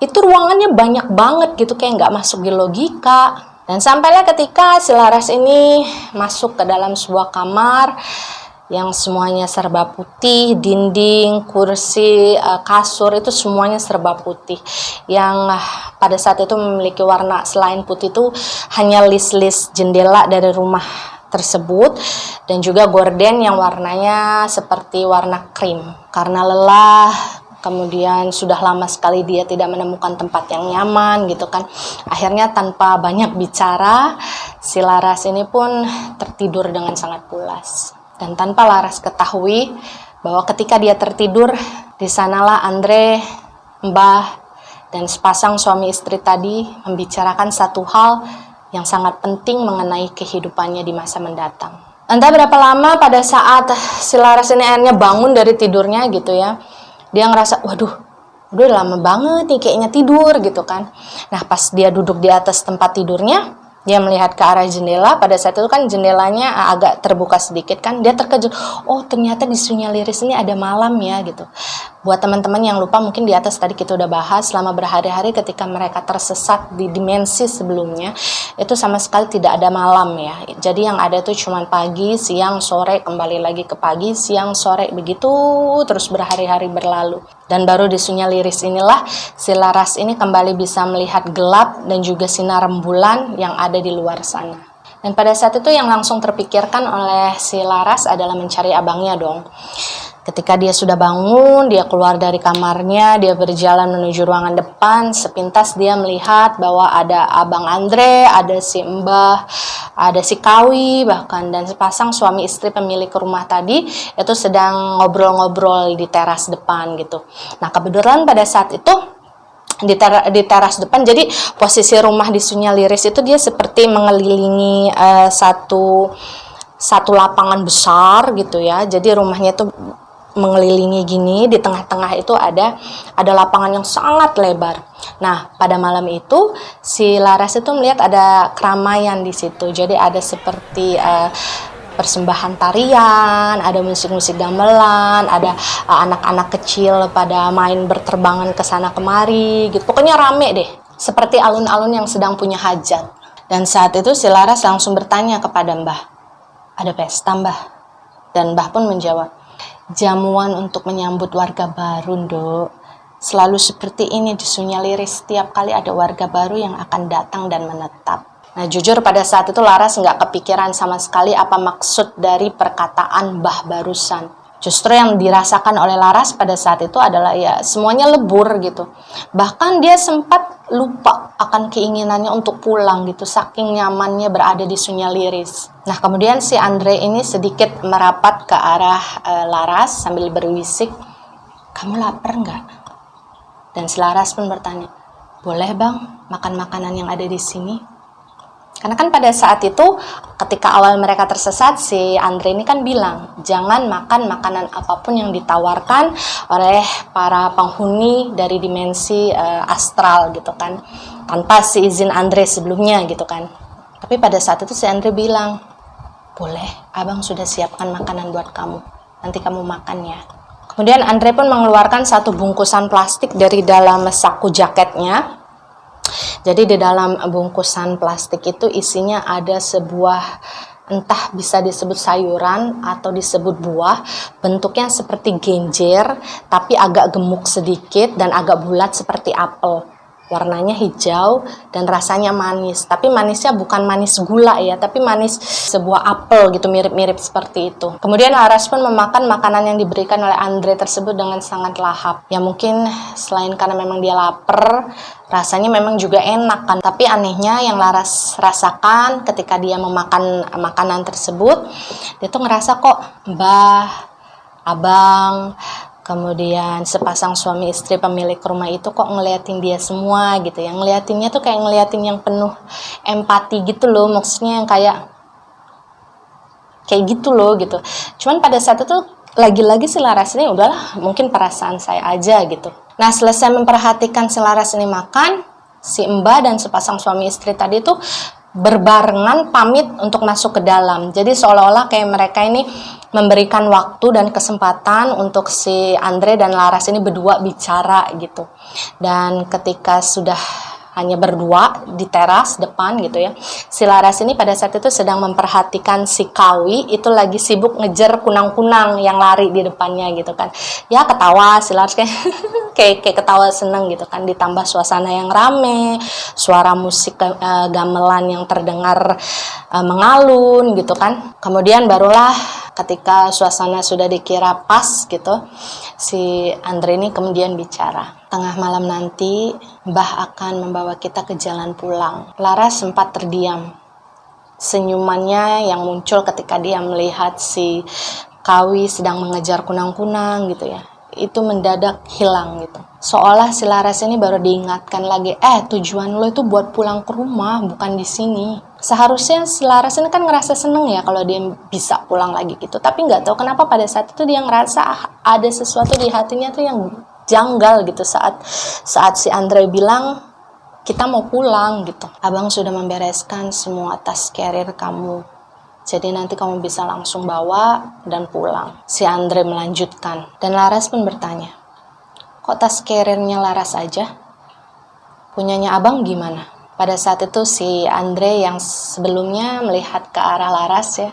itu ruangannya banyak banget gitu, kayak nggak masuk di logika. Dan sampailah ketika si Laras ini masuk ke dalam sebuah kamar yang semuanya serba putih, dinding, kursi, kasur itu semuanya serba putih. Yang pada saat itu memiliki warna selain putih itu hanya list-list jendela dari rumah tersebut dan juga gorden yang warnanya seperti warna krim. Karena lelah, kemudian sudah lama sekali dia tidak menemukan tempat yang nyaman gitu kan. Akhirnya tanpa banyak bicara, si Laras ini pun tertidur dengan sangat pulas. Dan tanpa Laras ketahui bahwa ketika dia tertidur, di sanalah Andre, Mbah, dan sepasang suami istri tadi membicarakan satu hal yang sangat penting mengenai kehidupannya di masa mendatang. Entah berapa lama pada saat si Laras ini akhirnya bangun dari tidurnya gitu ya, dia ngerasa, waduh, udah lama banget nih kayaknya tidur gitu kan. Nah pas dia duduk di atas tempat tidurnya, dia melihat ke arah jendela. Pada saat itu kan jendelanya agak terbuka sedikit kan, dia terkejut, oh ternyata di Sunyaliris ini ada malam ya gitu. Buat teman-teman yang lupa, mungkin di atas tadi kita udah bahas, selama berhari-hari ketika mereka tersesat di dimensi sebelumnya, itu sama sekali tidak ada malam ya. Jadi yang ada itu cuma pagi, siang, sore, kembali lagi ke pagi, siang, sore, begitu terus berhari-hari berlalu. Dan baru di Sunyaliris inilah si Laras ini kembali bisa melihat gelap dan juga sinar rembulan yang ada di luar sana. Dan pada saat itu yang langsung terpikirkan oleh si Laras adalah mencari abangnya dong. Ketika dia sudah bangun, dia keluar dari kamarnya, dia berjalan menuju ruangan depan. Sepintas dia melihat bahwa ada abang Andre, ada si Mbah, ada si Kawi bahkan, dan sepasang suami istri pemilik rumah tadi itu sedang ngobrol-ngobrol di teras depan gitu. Nah kebetulan pada saat itu di teras depan, jadi posisi rumah di Sunyaliris itu dia seperti mengelilingi satu lapangan besar gitu ya. Jadi rumahnya itu mengelilingi gini, di tengah-tengah itu ada lapangan yang sangat lebar. Nah, pada malam itu si Laras itu melihat ada keramaian di situ. Jadi ada seperti persembahan tarian, ada musik-musik gamelan, ada anak-anak kecil pada main berterbangan ke sana kemari gitu. Pokoknya rame deh, seperti alun-alun yang sedang punya hajat. Dan saat itu si Laras langsung bertanya kepada Mbah, ada pesta Mbah? Dan Mbah pun menjawab, jamuan untuk menyambut warga baru, Nduk. Selalu seperti ini di Sunyaliris, setiap kali ada warga baru yang akan datang dan menetap. Nah jujur pada saat itu Laras nggak kepikiran sama sekali apa maksud dari perkataan Mbah barusan. Justru yang dirasakan oleh Laras pada saat itu adalah ya semuanya lebur gitu. Bahkan dia sempat lupa akan keinginannya untuk pulang gitu, saking nyamannya berada di Sunyaliris. Nah kemudian si Andre ini sedikit merapat ke arah Laras sambil berwisik, kamu lapar nggak? Dan si Laras pun bertanya, boleh bang makan makanan yang ada di sini. Karena kan pada saat itu ketika awal mereka tersesat, si Andre ini kan bilang jangan makan makanan apapun yang ditawarkan oleh para penghuni dari dimensi astral gitu kan, tanpa si izin Andre sebelumnya gitu kan. Tapi pada saat itu si Andre bilang, boleh, abang sudah siapkan makanan buat kamu, nanti kamu makan ya. Kemudian Andre pun mengeluarkan satu bungkusan plastik dari dalam saku jaketnya. Jadi di dalam bungkusan plastik itu isinya ada sebuah, entah bisa disebut sayuran atau disebut buah, bentuknya seperti genjer tapi agak gemuk sedikit dan agak bulat seperti apel. Warnanya hijau dan rasanya manis, tapi manisnya bukan manis gula ya, tapi manis sebuah apel gitu, mirip-mirip seperti itu. Kemudian Laras pun memakan makanan yang diberikan oleh Andre tersebut dengan sangat lahap. Ya mungkin selain karena memang dia lapar, rasanya memang juga enak kan. Tapi anehnya yang Laras rasakan ketika dia memakan makanan tersebut, dia tuh ngerasa kok Mbah, Abang, kemudian sepasang suami istri pemilik rumah itu kok ngeliatin dia semua gitu ya. Ngeliatinnya tuh kayak ngeliatin yang penuh empati gitu loh. Maksudnya yang kayak gitu loh gitu. Cuman pada saat itu lagi-lagi si Laras ini udahlah mungkin perasaan saya aja gitu. Nah selesai memperhatikan si Laras ini makan, si Mbak dan sepasang suami istri tadi tuh berbarengan pamit untuk masuk ke dalam. Jadi seolah-olah kayak mereka ini memberikan waktu dan kesempatan untuk si Andre dan Laras ini berdua bicara gitu. Dan ketika sudah hanya berdua di teras depan gitu ya, si Laras ini pada saat itu sedang memperhatikan si Kawi itu lagi sibuk ngejar kunang-kunang yang lari di depannya gitu kan. Ya ketawa si Laras kayak kayak ketawa seneng gitu kan, ditambah suasana yang rame, suara musik gamelan yang terdengar mengalun gitu kan. Kemudian barulah ketika suasana sudah dikira pas gitu, si Andre ini kemudian bicara. Tengah malam nanti, Mbah akan membawa kita ke jalan pulang. Laras sempat terdiam. Senyumannya yang muncul ketika dia melihat si Kawi sedang mengejar kunang-kunang gitu ya, itu mendadak hilang gitu. Seolah si Laras ini baru diingatkan lagi, tujuan lo itu buat pulang ke rumah, bukan di sini. Seharusnya si Laras ini kan ngerasa seneng ya kalau dia bisa pulang lagi gitu. Tapi nggak tahu kenapa pada saat itu dia ngerasa ada sesuatu di hatinya tuh yang janggal gitu saat si Andre bilang kita mau pulang gitu. Abang sudah membereskan semua tas carrier kamu, jadi nanti kamu bisa langsung bawa dan pulang. Si Andre melanjutkan dan Laras pun bertanya, kok tas carriernya Laras aja? Punyanya abang gimana? Pada saat itu si Andre yang sebelumnya melihat ke arah Laras ya,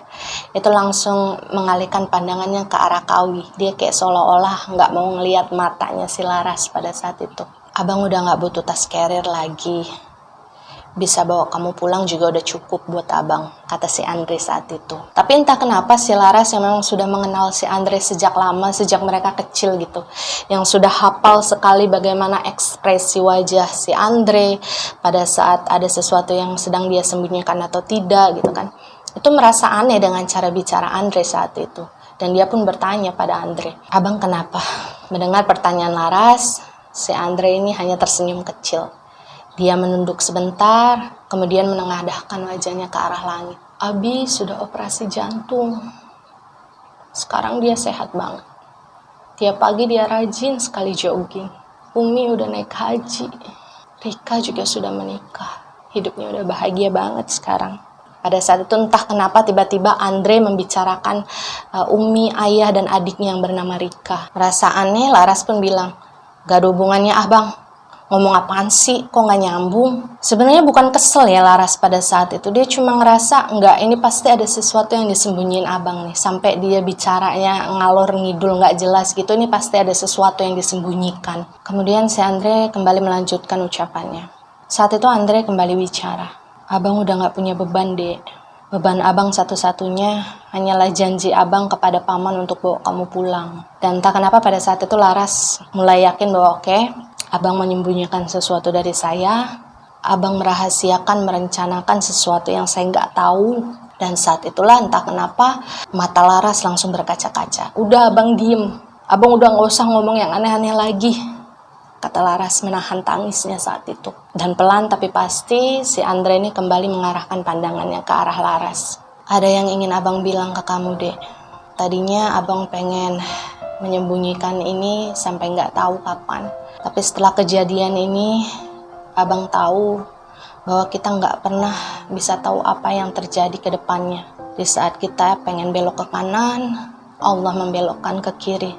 itu langsung mengalihkan pandangannya ke arah Kawi. Dia kayak seolah-olah nggak mau ngelihat matanya si Laras pada saat itu. Abang udah nggak butuh tas carrier lagi. Bisa bawa kamu pulang juga udah cukup buat abang, kata si Andre saat itu. Tapi entah kenapa si Laras yang memang sudah mengenal si Andre sejak lama, sejak mereka kecil gitu, yang sudah hafal sekali bagaimana ekspresi wajah si Andre pada saat ada sesuatu yang sedang dia sembunyikan atau tidak gitu kan, itu merasa aneh dengan cara bicara Andre saat itu. Dan dia pun bertanya pada Andre, abang kenapa? Mendengar pertanyaan Laras, si Andre ini hanya tersenyum kecil. Dia menunduk sebentar, kemudian menengadahkan wajahnya ke arah langit. Abi sudah operasi jantung. Sekarang dia sehat banget. Tiap pagi dia rajin sekali jogging. Umi udah naik haji. Rika juga sudah menikah. Hidupnya udah bahagia banget sekarang. Pada saat itu entah kenapa tiba-tiba Andre membicarakan Umi, ayah, dan adiknya yang bernama Rika. Merasa aneh, Laras pun bilang, gak ada hubungannya bang. Ngomong apaan sih, kok nggak nyambung? Sebenarnya bukan kesel ya Laras pada saat itu. Dia cuma ngerasa, nggak, ini pasti ada sesuatu yang disembunyiin abang nih. Sampai dia bicaranya ngalor ngidul nggak jelas gitu, ini pasti ada sesuatu yang disembunyikan. Kemudian si Andre kembali melanjutkan ucapannya. Saat itu Andre kembali bicara. Abang udah nggak punya beban, Dek. Beban abang satu-satunya hanyalah janji abang kepada paman untuk bawa kamu pulang. Dan entah kenapa pada saat itu Laras mulai yakin bahwa oke, abang menyembunyikan sesuatu dari saya, abang merahasiakan, merencanakan sesuatu yang saya nggak tahu. Dan saat itulah entah kenapa mata Laras langsung berkaca-kaca. Udah abang diem, abang udah nggak usah ngomong yang aneh-aneh lagi. kata Laras menahan tangisnya saat itu. Dan pelan tapi pasti si Andre ini kembali mengarahkan pandangannya ke arah Laras. Ada yang ingin abang bilang ke kamu, Dek. Tadinya abang pengen menyembunyikan ini sampai nggak tahu kapan. Tapi setelah kejadian ini, abang tahu bahwa kita nggak pernah bisa tahu apa yang terjadi ke depannya. Di saat kita pengen belok ke kanan, Allah membelokkan ke kiri.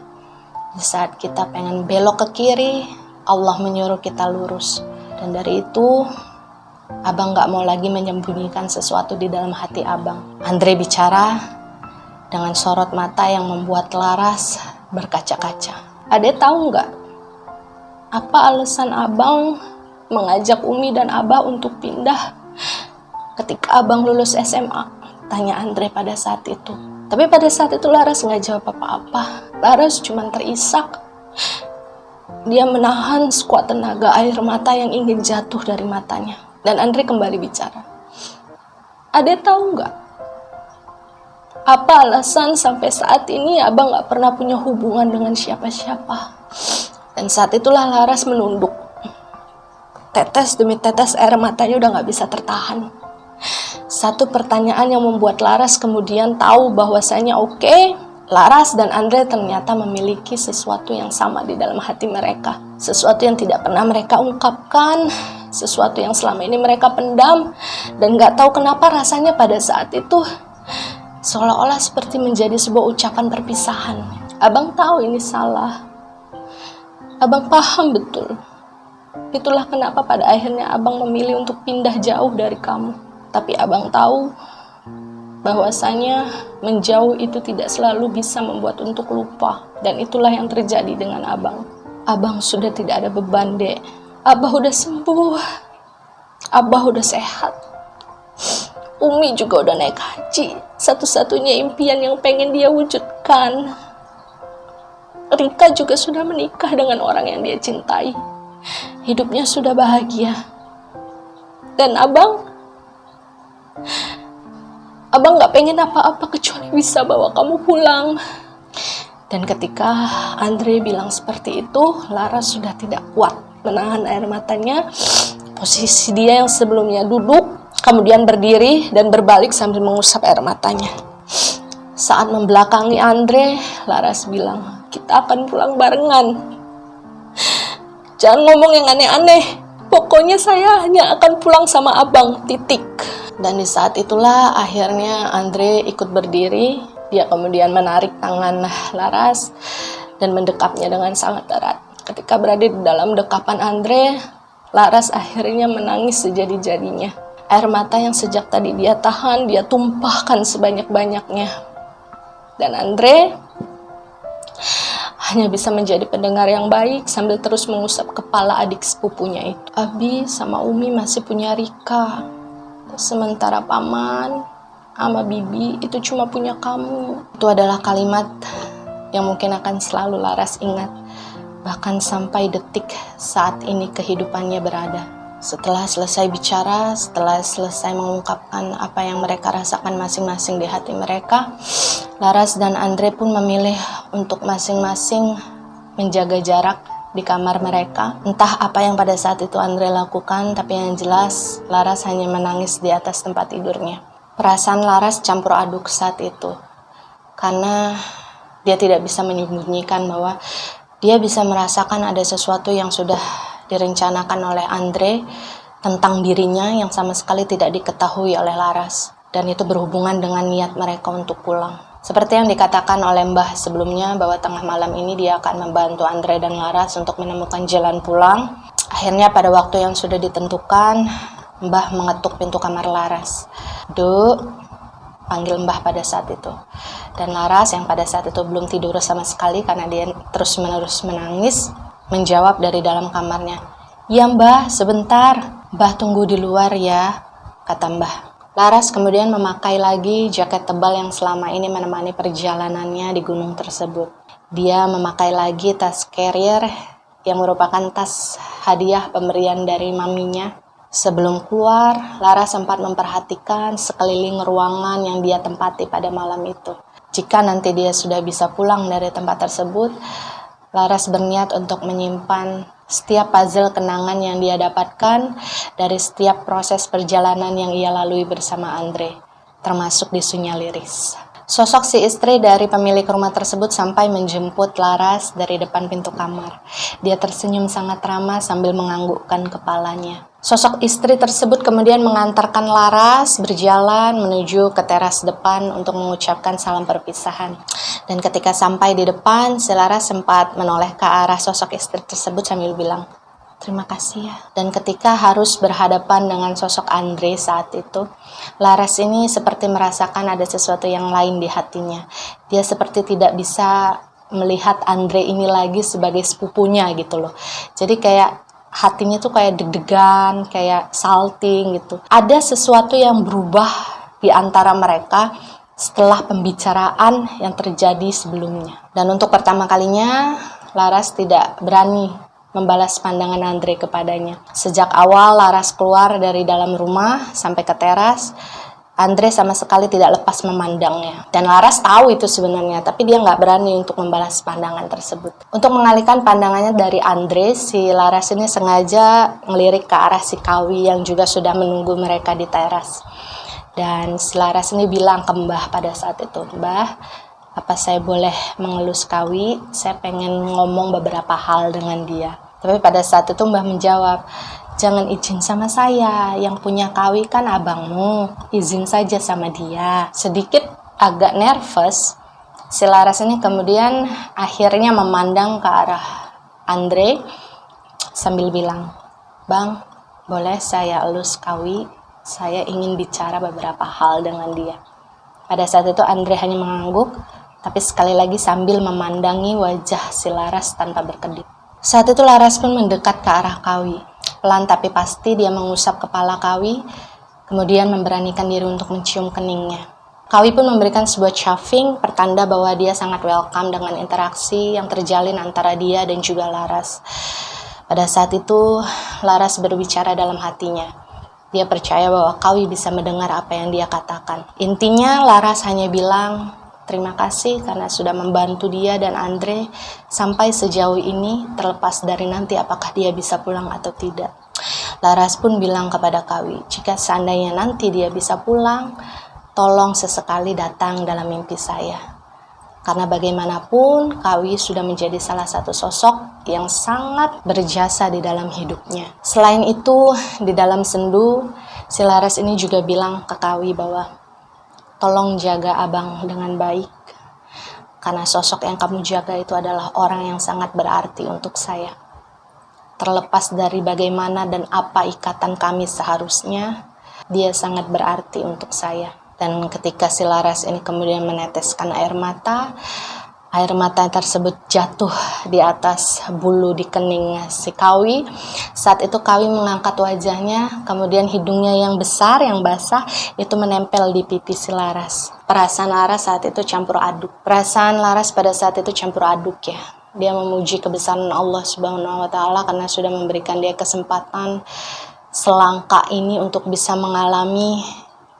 Di saat kita pengen belok ke kiri, Allah menyuruh kita lurus. Dan dari itu, abang gak mau lagi menyembunyikan sesuatu di dalam hati abang. Andre bicara dengan sorot mata yang membuat Laras berkaca-kaca. Adek tahu gak, apa alasan abang mengajak Umi dan Abah untuk pindah ketika abang lulus SMA? Tanya Andre pada saat itu. Tapi pada saat itu Laras gak jawab apa-apa. Laras cuma terisak. Dia menahan sekuat tenaga air mata yang ingin jatuh dari matanya. Dan Andre kembali bicara. Adek tahu nggak? Apa alasan sampai saat ini abang nggak pernah punya hubungan dengan siapa-siapa? Dan saat itulah Laras menunduk. Tetes demi tetes air matanya udah nggak bisa tertahan. Satu pertanyaan yang membuat Laras kemudian tahu bahwasanya Laras dan Andre ternyata memiliki sesuatu yang sama di dalam hati mereka. Sesuatu yang tidak pernah mereka ungkapkan, sesuatu yang selama ini mereka pendam, dan gak tahu kenapa rasanya pada saat itu seolah-olah seperti menjadi sebuah ucapan perpisahan. Abang tahu ini salah. Abang paham betul. Itulah kenapa pada akhirnya abang memilih untuk pindah jauh dari kamu. Tapi abang tahu bahwasanya menjauh itu tidak selalu bisa membuat untuk lupa. Dan itulah yang terjadi dengan abang. Abang sudah tidak ada beban, Dek. Abah udah sembuh. Abah udah sehat. Umi juga udah naik haji. Satu-satunya impian yang pengen dia wujudkan. Rika juga sudah menikah dengan orang yang dia cintai. Hidupnya sudah bahagia. Dan abang gak pengen apa-apa kecuali bisa bawa kamu pulang. Dan ketika Andre bilang seperti itu, Laras sudah tidak kuat menahan air matanya. Posisi dia yang sebelumnya duduk, kemudian berdiri dan berbalik sambil mengusap air matanya. Saat membelakangi Andre, Laras bilang, kita akan pulang barengan. Jangan ngomong yang aneh-aneh. Pokoknya saya hanya akan pulang sama abang, titik. Dan di saat itulah akhirnya Andre ikut berdiri. Dia kemudian menarik tangan Laras dan mendekapnya dengan sangat erat. Ketika berada di dalam dekapan Andre, Laras akhirnya menangis sejadi-jadinya. Air mata yang sejak tadi dia tahan, dia tumpahkan sebanyak-banyaknya. Dan Andre hanya bisa menjadi pendengar yang baik sambil terus mengusap kepala adik sepupunya itu. Abi sama Umi masih punya Rika. Sementara paman sama bibi itu cuma punya kamu. Itu adalah kalimat yang mungkin akan selalu Laras ingat. Bahkan sampai detik saat ini kehidupannya berada. Setelah selesai bicara, setelah selesai mengungkapkan apa yang mereka rasakan masing-masing di hati mereka, Laras dan Andre pun memilih untuk masing-masing menjaga jarak di kamar mereka. Entah apa yang pada saat itu Andre lakukan, tapi yang jelas Laras hanya menangis di atas tempat tidurnya. Perasaan Laras campur aduk saat itu, karena dia tidak bisa menyembunyikan bahwa dia bisa merasakan ada sesuatu yang sudah direncanakan oleh Andre tentang dirinya yang sama sekali tidak diketahui oleh Laras. Dan itu berhubungan dengan niat mereka untuk pulang. Seperti yang dikatakan oleh Mbah sebelumnya bahwa tengah malam ini dia akan membantu Andre dan Laras untuk menemukan jalan pulang. Akhirnya pada waktu yang sudah ditentukan, Mbah mengetuk pintu kamar Laras. Duk, panggil Mbah pada saat itu. Dan Laras yang pada saat itu belum tidur sama sekali karena dia terus-menerus menangis, menjawab dari dalam kamarnya. Ya Mbah, sebentar. Mbah tunggu di luar ya, kata Mbah. Laras kemudian memakai lagi jaket tebal yang selama ini menemani perjalanannya di gunung tersebut. Dia memakai lagi tas carrier yang merupakan tas hadiah pemberian dari maminya. Sebelum keluar, Laras sempat memperhatikan sekeliling ruangan yang dia tempati pada malam itu. Jika nanti dia sudah bisa pulang dari tempat tersebut, Laras berniat untuk menyimpan setiap puzzle kenangan yang dia dapatkan dari setiap proses perjalanan yang ia lalui bersama Andre, termasuk di Sunyaliris. Sosok si istri dari pemilik rumah tersebut sampai menjemput Laras dari depan pintu kamar. Dia tersenyum sangat ramah sambil menganggukkan kepalanya. Sosok istri tersebut kemudian mengantarkan Laras berjalan menuju ke teras depan untuk mengucapkan salam perpisahan. Dan ketika sampai di depan, si Laras sempat menoleh ke arah sosok istri tersebut sambil bilang, "Terima kasih ya." Dan ketika harus berhadapan dengan sosok Andre saat itu, Laras ini seperti merasakan ada sesuatu yang lain di hatinya. Dia seperti tidak bisa melihat Andre ini lagi sebagai sepupunya gitu loh. Jadi kayak hatinya tuh kayak deg-degan, kayak salting gitu. Ada sesuatu yang berubah di antara mereka setelah pembicaraan yang terjadi sebelumnya. Dan untuk pertama kalinya, Laras tidak berani membalas pandangan Andre kepadanya. Sejak awal Laras keluar dari dalam rumah sampai ke teras, Andre sama sekali tidak lepas memandangnya. Dan Laras tahu itu sebenarnya, tapi dia nggak berani untuk membalas pandangan tersebut. Untuk mengalihkan pandangannya dari Andre, si Laras ini sengaja ngelirik ke arah si Kawi yang juga sudah menunggu mereka di teras. Dan si Laras ini bilang ke Mbah pada saat itu, "Mbah, apa saya boleh mengelus Kawi? Saya pengen ngomong beberapa hal dengan dia." Tapi pada saat itu Mbah menjawab, "Jangan izin sama saya, yang punya Kawi kan abangmu, izin saja sama dia." Sedikit agak nervous, si Laras ini kemudian akhirnya memandang ke arah Andre sambil bilang, "Bang, boleh saya elus Kawi? Saya ingin bicara beberapa hal dengan dia." Pada saat itu Andre hanya mengangguk, tapi sekali lagi sambil memandangi wajah si Laras tanpa berkedip. Saat itu Laras pun mendekat ke arah Kawi. Pelan tapi pasti dia mengusap kepala Kawi, kemudian memberanikan diri untuk mencium keningnya. Kawi pun memberikan sebuah chuffing, pertanda bahwa dia sangat welcome dengan interaksi yang terjalin antara dia dan juga Laras. Pada saat itu, Laras berbicara dalam hatinya. Dia percaya bahwa Kawi bisa mendengar apa yang dia katakan. Intinya, Laras hanya bilang, "Terima kasih karena sudah membantu dia dan Andre sampai sejauh ini, terlepas dari nanti apakah dia bisa pulang atau tidak." Laras pun bilang kepada Kawi, "Jika seandainya nanti dia bisa pulang, tolong sesekali datang dalam mimpi saya." Karena bagaimanapun, Kawi sudah menjadi salah satu sosok yang sangat berjasa di dalam hidupnya. Selain itu, di dalam sendu, si Laras ini juga bilang ke Kawi bahwa, "Tolong jaga abang dengan baik, karena sosok yang kamu jaga itu adalah orang yang sangat berarti untuk saya. Terlepas dari bagaimana dan apa ikatan kami seharusnya, dia sangat berarti untuk saya." Dan ketika si Laras ini kemudian meneteskan air mata tersebut jatuh di atas bulu di kening si Kawi. Saat itu Kawi mengangkat wajahnya, kemudian hidungnya yang besar, yang basah, itu menempel di pipi si Laras. Perasaan Laras saat itu campur aduk. Ya. Dia memuji kebesaran Allah Subhanahu wa Ta'ala karena sudah memberikan dia kesempatan selangkah ini untuk bisa mengalami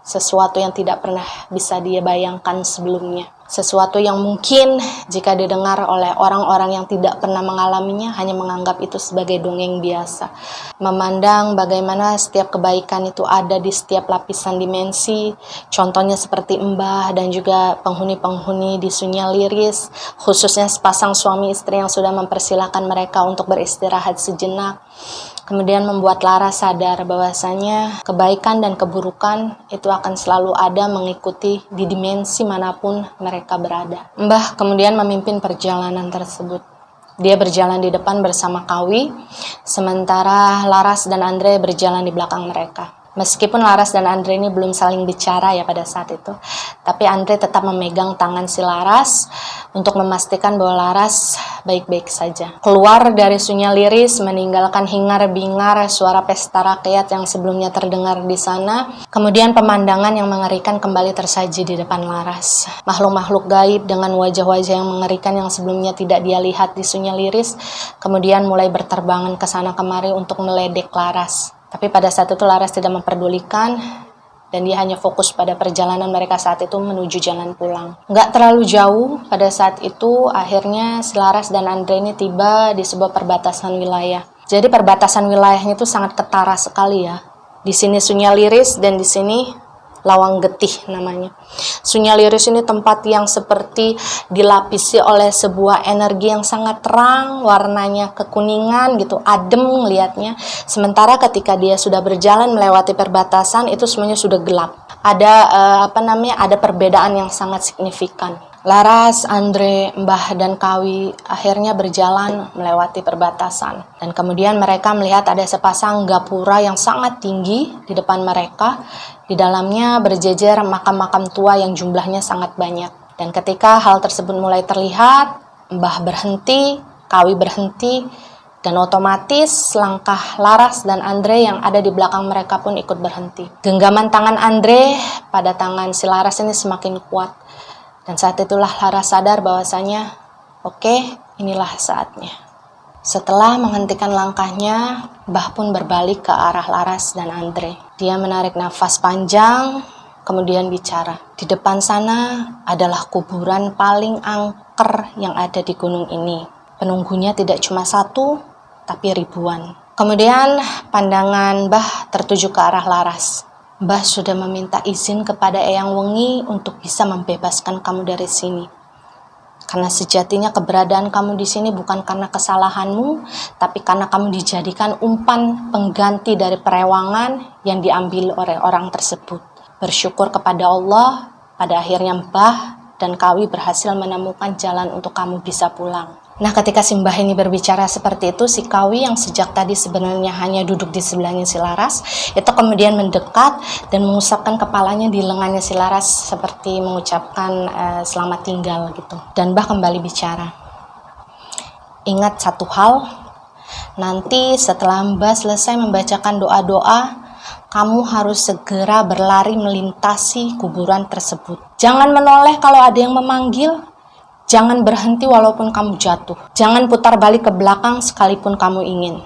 sesuatu yang tidak pernah bisa dia bayangkan sebelumnya. Sesuatu yang mungkin jika didengar oleh orang-orang yang tidak pernah mengalaminya hanya menganggap itu sebagai dongeng biasa. Memandang bagaimana setiap kebaikan itu ada di setiap lapisan dimensi, contohnya seperti Mbah dan juga penghuni-penghuni di Sunyaliris, khususnya sepasang suami istri yang sudah mempersilahkan mereka untuk beristirahat sejenak. Kemudian membuat Laras sadar bahwasanya kebaikan dan keburukan itu akan selalu ada mengikuti di dimensi manapun mereka berada. Mbah kemudian memimpin perjalanan tersebut. Dia berjalan di depan bersama Kawi, sementara Laras dan Andre berjalan di belakang mereka. Meskipun Laras dan Andre ini belum saling bicara ya pada saat itu, tapi Andre tetap memegang tangan si Laras untuk memastikan bahwa Laras baik-baik saja. Keluar dari Sunyaliris, meninggalkan hingar-bingar suara pesta rakyat yang sebelumnya terdengar di sana. Kemudian pemandangan yang mengerikan kembali tersaji di depan Laras. Makhluk-makhluk gaib dengan wajah-wajah yang mengerikan yang sebelumnya tidak dia lihat di Sunyaliris, kemudian mulai berterbangan ke sana kemari untuk meledek Laras. Tapi pada saat itu Laras tidak memperdulikan dan dia hanya fokus pada perjalanan mereka saat itu menuju jalan pulang. Nggak terlalu jauh, pada saat itu akhirnya si Laras dan Andre ini tiba di sebuah perbatasan wilayah. Jadi perbatasan wilayahnya itu sangat ketara sekali ya. Di sini Sunyaliris dan di sini Lawang Getih namanya. Sunyaliris ini tempat yang seperti dilapisi oleh sebuah energi yang sangat terang, warnanya kekuningan gitu, adem ngelihatnya. Sementara ketika dia sudah berjalan melewati perbatasan itu semuanya sudah gelap. Ada perbedaan yang sangat signifikan. Laras, Andre, Mbah, dan Kawi akhirnya berjalan melewati perbatasan. Dan kemudian mereka melihat ada sepasang gapura yang sangat tinggi di depan mereka. Di dalamnya berjejer makam-makam tua yang jumlahnya sangat banyak. Dan ketika hal tersebut mulai terlihat, Mbah berhenti, Kawi berhenti, dan otomatis langkah Laras dan Andre yang ada di belakang mereka pun ikut berhenti. Genggaman tangan Andre pada tangan si Laras ini semakin kuat. Dan saat itulah Laras sadar bahwasanya, oke, inilah saatnya. Setelah menghentikan langkahnya, Mbah pun berbalik ke arah Laras dan Andre. Dia menarik nafas panjang, kemudian bicara. Di depan sana adalah kuburan paling angker yang ada di gunung ini. Penunggunya tidak cuma satu, tapi ribuan. Kemudian pandangan Mbah tertuju ke arah Laras. Mbah sudah meminta izin kepada Eyang Wengi untuk bisa membebaskan kamu dari sini. Karena sejatinya keberadaan kamu di sini bukan karena kesalahanmu, tapi karena kamu dijadikan umpan pengganti dari perewangan yang diambil oleh orang tersebut. Bersyukur kepada Allah, pada akhirnya Mbah dan Kawi berhasil menemukan jalan untuk kamu bisa pulang. Nah, ketika si Mbah ini berbicara seperti itu, si Kawi yang sejak tadi sebenarnya hanya duduk di sebelahnya si Laras, itu kemudian mendekat dan mengusapkan kepalanya di lengannya si Laras seperti mengucapkan selamat tinggal gitu. Dan Mbah kembali bicara. Ingat satu hal, nanti setelah Mbah selesai membacakan doa-doa, kamu harus segera berlari melintasi kuburan tersebut. Jangan menoleh kalau ada yang memanggil. Jangan berhenti walaupun kamu jatuh. Jangan putar balik ke belakang sekalipun kamu ingin.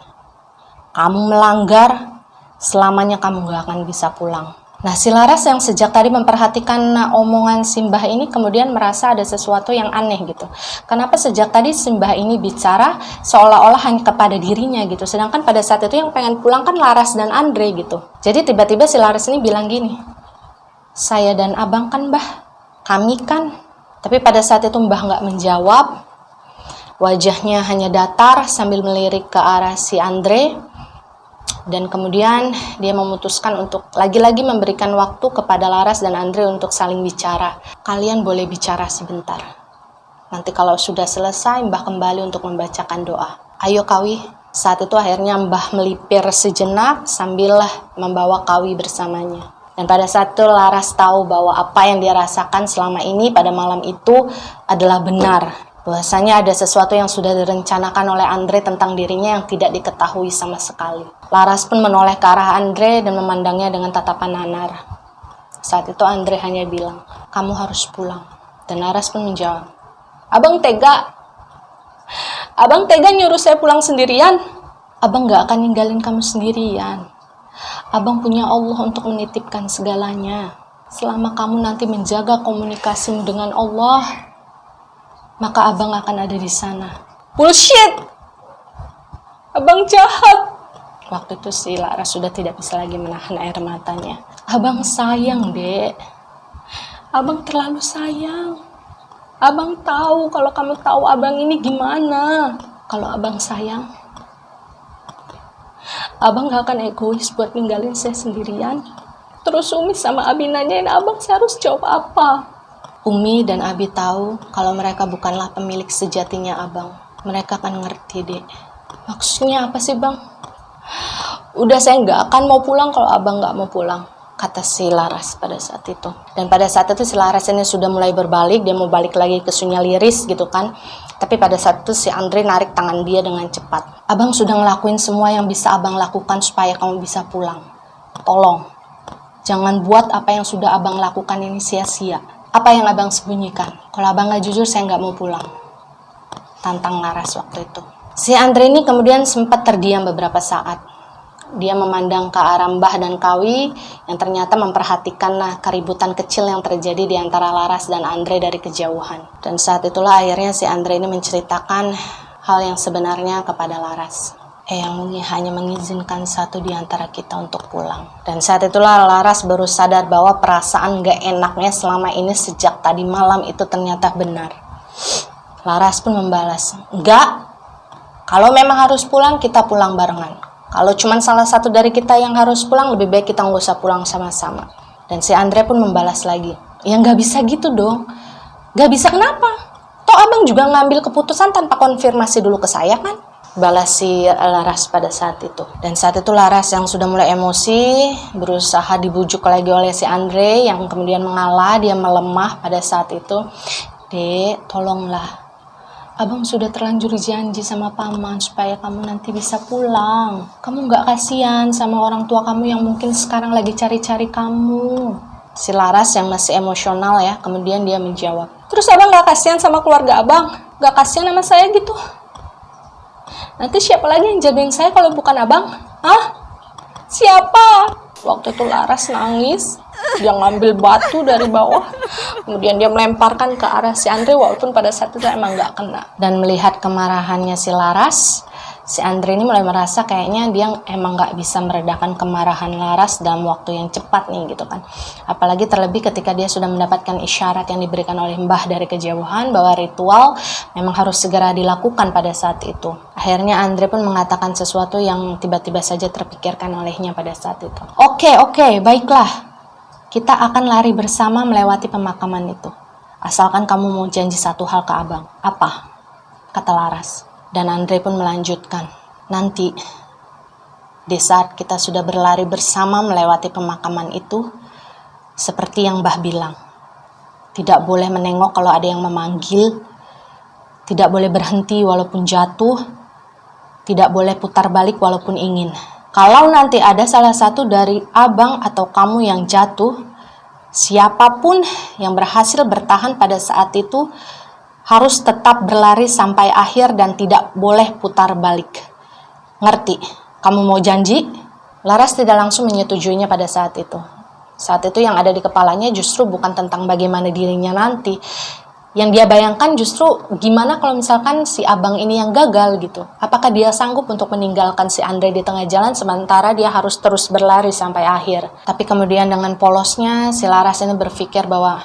Kamu melanggar, selamanya kamu gak akan bisa pulang. Nah, si Laras yang sejak tadi memperhatikan omongan Simbah ini kemudian merasa ada sesuatu yang aneh gitu. Kenapa sejak tadi Simbah ini bicara seolah-olah hanya kepada dirinya gitu. Sedangkan pada saat itu yang pengen pulang kan Laras dan Andre gitu. Jadi tiba-tiba si Laras ini bilang gini, saya dan abang kan Mbah, kami kan. Tapi pada saat itu Mbah nggak menjawab, wajahnya hanya datar sambil melirik ke arah si Andre, dan kemudian dia memutuskan untuk lagi-lagi memberikan waktu kepada Laras dan Andre untuk saling bicara. Kalian boleh bicara sebentar. Nanti kalau sudah selesai, Mbah kembali untuk membacakan doa. Ayo Kawi. Saat itu akhirnya Mbah melipir sejenak sambil membawa Kawi bersamanya. Dan pada saat itu Laras tahu bahwa apa yang dia rasakan selama ini pada malam itu adalah benar. Bahwasanya ada sesuatu yang sudah direncanakan oleh Andre tentang dirinya yang tidak diketahui sama sekali. Laras pun menoleh ke arah Andre dan memandangnya dengan tatapan nanar. Saat itu Andre hanya bilang, kamu harus pulang. Dan Laras pun menjawab, Abang tega nyuruh saya pulang sendirian. Abang gak akan ninggalin kamu sendirian. Abang punya Allah untuk menitipkan segalanya. Selama kamu nanti menjaga komunikasimu dengan Allah, maka abang akan ada di sana. Bullshit! Abang jahat! Waktu itu si Laras sudah tidak bisa lagi menahan air matanya. Abang sayang, Dek. Abang terlalu sayang. Abang tahu kalau kamu tahu abang ini gimana. Kalau abang sayang, abang gak akan egois buat ninggalin saya sendirian. Terus Umi sama Abi nanyain abang saya harus jawab apa. Umi dan Abi tahu kalau mereka bukanlah pemilik sejatinya abang. Mereka akan ngerti, Dek. Maksudnya apa sih bang? Udah saya gak akan mau pulang kalau abang gak mau pulang, kata si Laras pada saat itu. Dan pada saat itu si Laras ini sudah mulai berbalik. Dia mau balik lagi ke Sunyaliris gitu kan. Tapi pada saat itu si Andre narik tangan dia dengan cepat. Abang sudah ngelakuin semua yang bisa abang lakukan supaya kamu bisa pulang. Tolong, jangan buat apa yang sudah abang lakukan ini sia-sia. Apa yang abang sembunyikan? Kalau abang gak jujur, saya gak mau pulang. Tantang Laras waktu itu. Si Andre ini kemudian sempat terdiam beberapa saat. Dia memandang ke arah Mbah dan Kawi yang ternyata memperhatikan keributan kecil yang terjadi di antara Laras dan Andre dari kejauhan. Dan saat itulah akhirnya si Andre ini menceritakan hal yang sebenarnya kepada Laras. yang hanya mengizinkan satu di antara kita untuk pulang. Dan saat itulah Laras baru sadar bahwa perasaan gak enaknya selama ini sejak tadi malam itu ternyata benar. Laras pun membalas, enggak, kalau memang harus pulang, kita pulang barengan. Kalau cuma salah satu dari kita yang harus pulang, lebih baik kita nggak usah pulang sama-sama. Dan si Andre pun membalas lagi, ya nggak bisa gitu dong. Nggak bisa kenapa? Toh abang juga ngambil keputusan tanpa konfirmasi dulu ke saya kan? Balas si Laras pada saat itu. Dan saat itu Laras yang sudah mulai emosi, berusaha dibujuk lagi oleh si Andre yang kemudian mengalah, dia melemah pada saat itu. Dek, tolonglah. Abang sudah terlanjur janji sama paman supaya kamu nanti bisa pulang. Kamu gak kasihan sama orang tua kamu yang mungkin sekarang lagi cari-cari kamu. Si Laras yang masih emosional ya, kemudian dia menjawab, terus abang gak kasihan sama keluarga abang? Gak kasihan sama saya gitu? Nanti siapa lagi yang jagain saya kalau bukan abang? Hah? Siapa? Waktu itu Laras nangis. Dia ngambil batu dari bawah. Kemudian dia melemparkan ke arah si Andre walaupun pada saat itu emang gak kena. Dan melihat kemarahannya si Laras, si Andre ini mulai merasa kayaknya dia emang gak bisa meredakan kemarahan Laras dalam waktu yang cepat nih gitu kan. Apalagi terlebih ketika dia sudah mendapatkan isyarat yang diberikan oleh Mbah dari kejauhan bahwa ritual memang harus segera dilakukan pada saat itu. Akhirnya Andre pun mengatakan sesuatu yang tiba-tiba saja terpikirkan olehnya pada saat itu. Oke, baiklah. Kita akan lari bersama melewati pemakaman itu. Asalkan kamu mau janji satu hal ke abang. Apa? Kata Laras. Dan Andre pun melanjutkan. Nanti, di saat kita sudah berlari bersama melewati pemakaman itu, seperti yang Mbah bilang, tidak boleh menengok kalau ada yang memanggil, tidak boleh berhenti walaupun jatuh, tidak boleh putar balik walaupun ingin. Kalau nanti ada salah satu dari abang atau kamu yang jatuh, siapapun yang berhasil bertahan pada saat itu harus tetap berlari sampai akhir dan tidak boleh putar balik. Ngerti? Kamu mau janji? Laras tidak langsung menyetujuinya pada saat itu. Saat itu yang ada di kepalanya justru bukan tentang bagaimana dirinya nanti. Yang dia bayangkan justru gimana kalau misalkan si abang ini yang gagal gitu. Apakah dia sanggup untuk meninggalkan si Andre di tengah jalan sementara dia harus terus berlari sampai akhir. Tapi kemudian dengan polosnya si Laras ini berpikir bahwa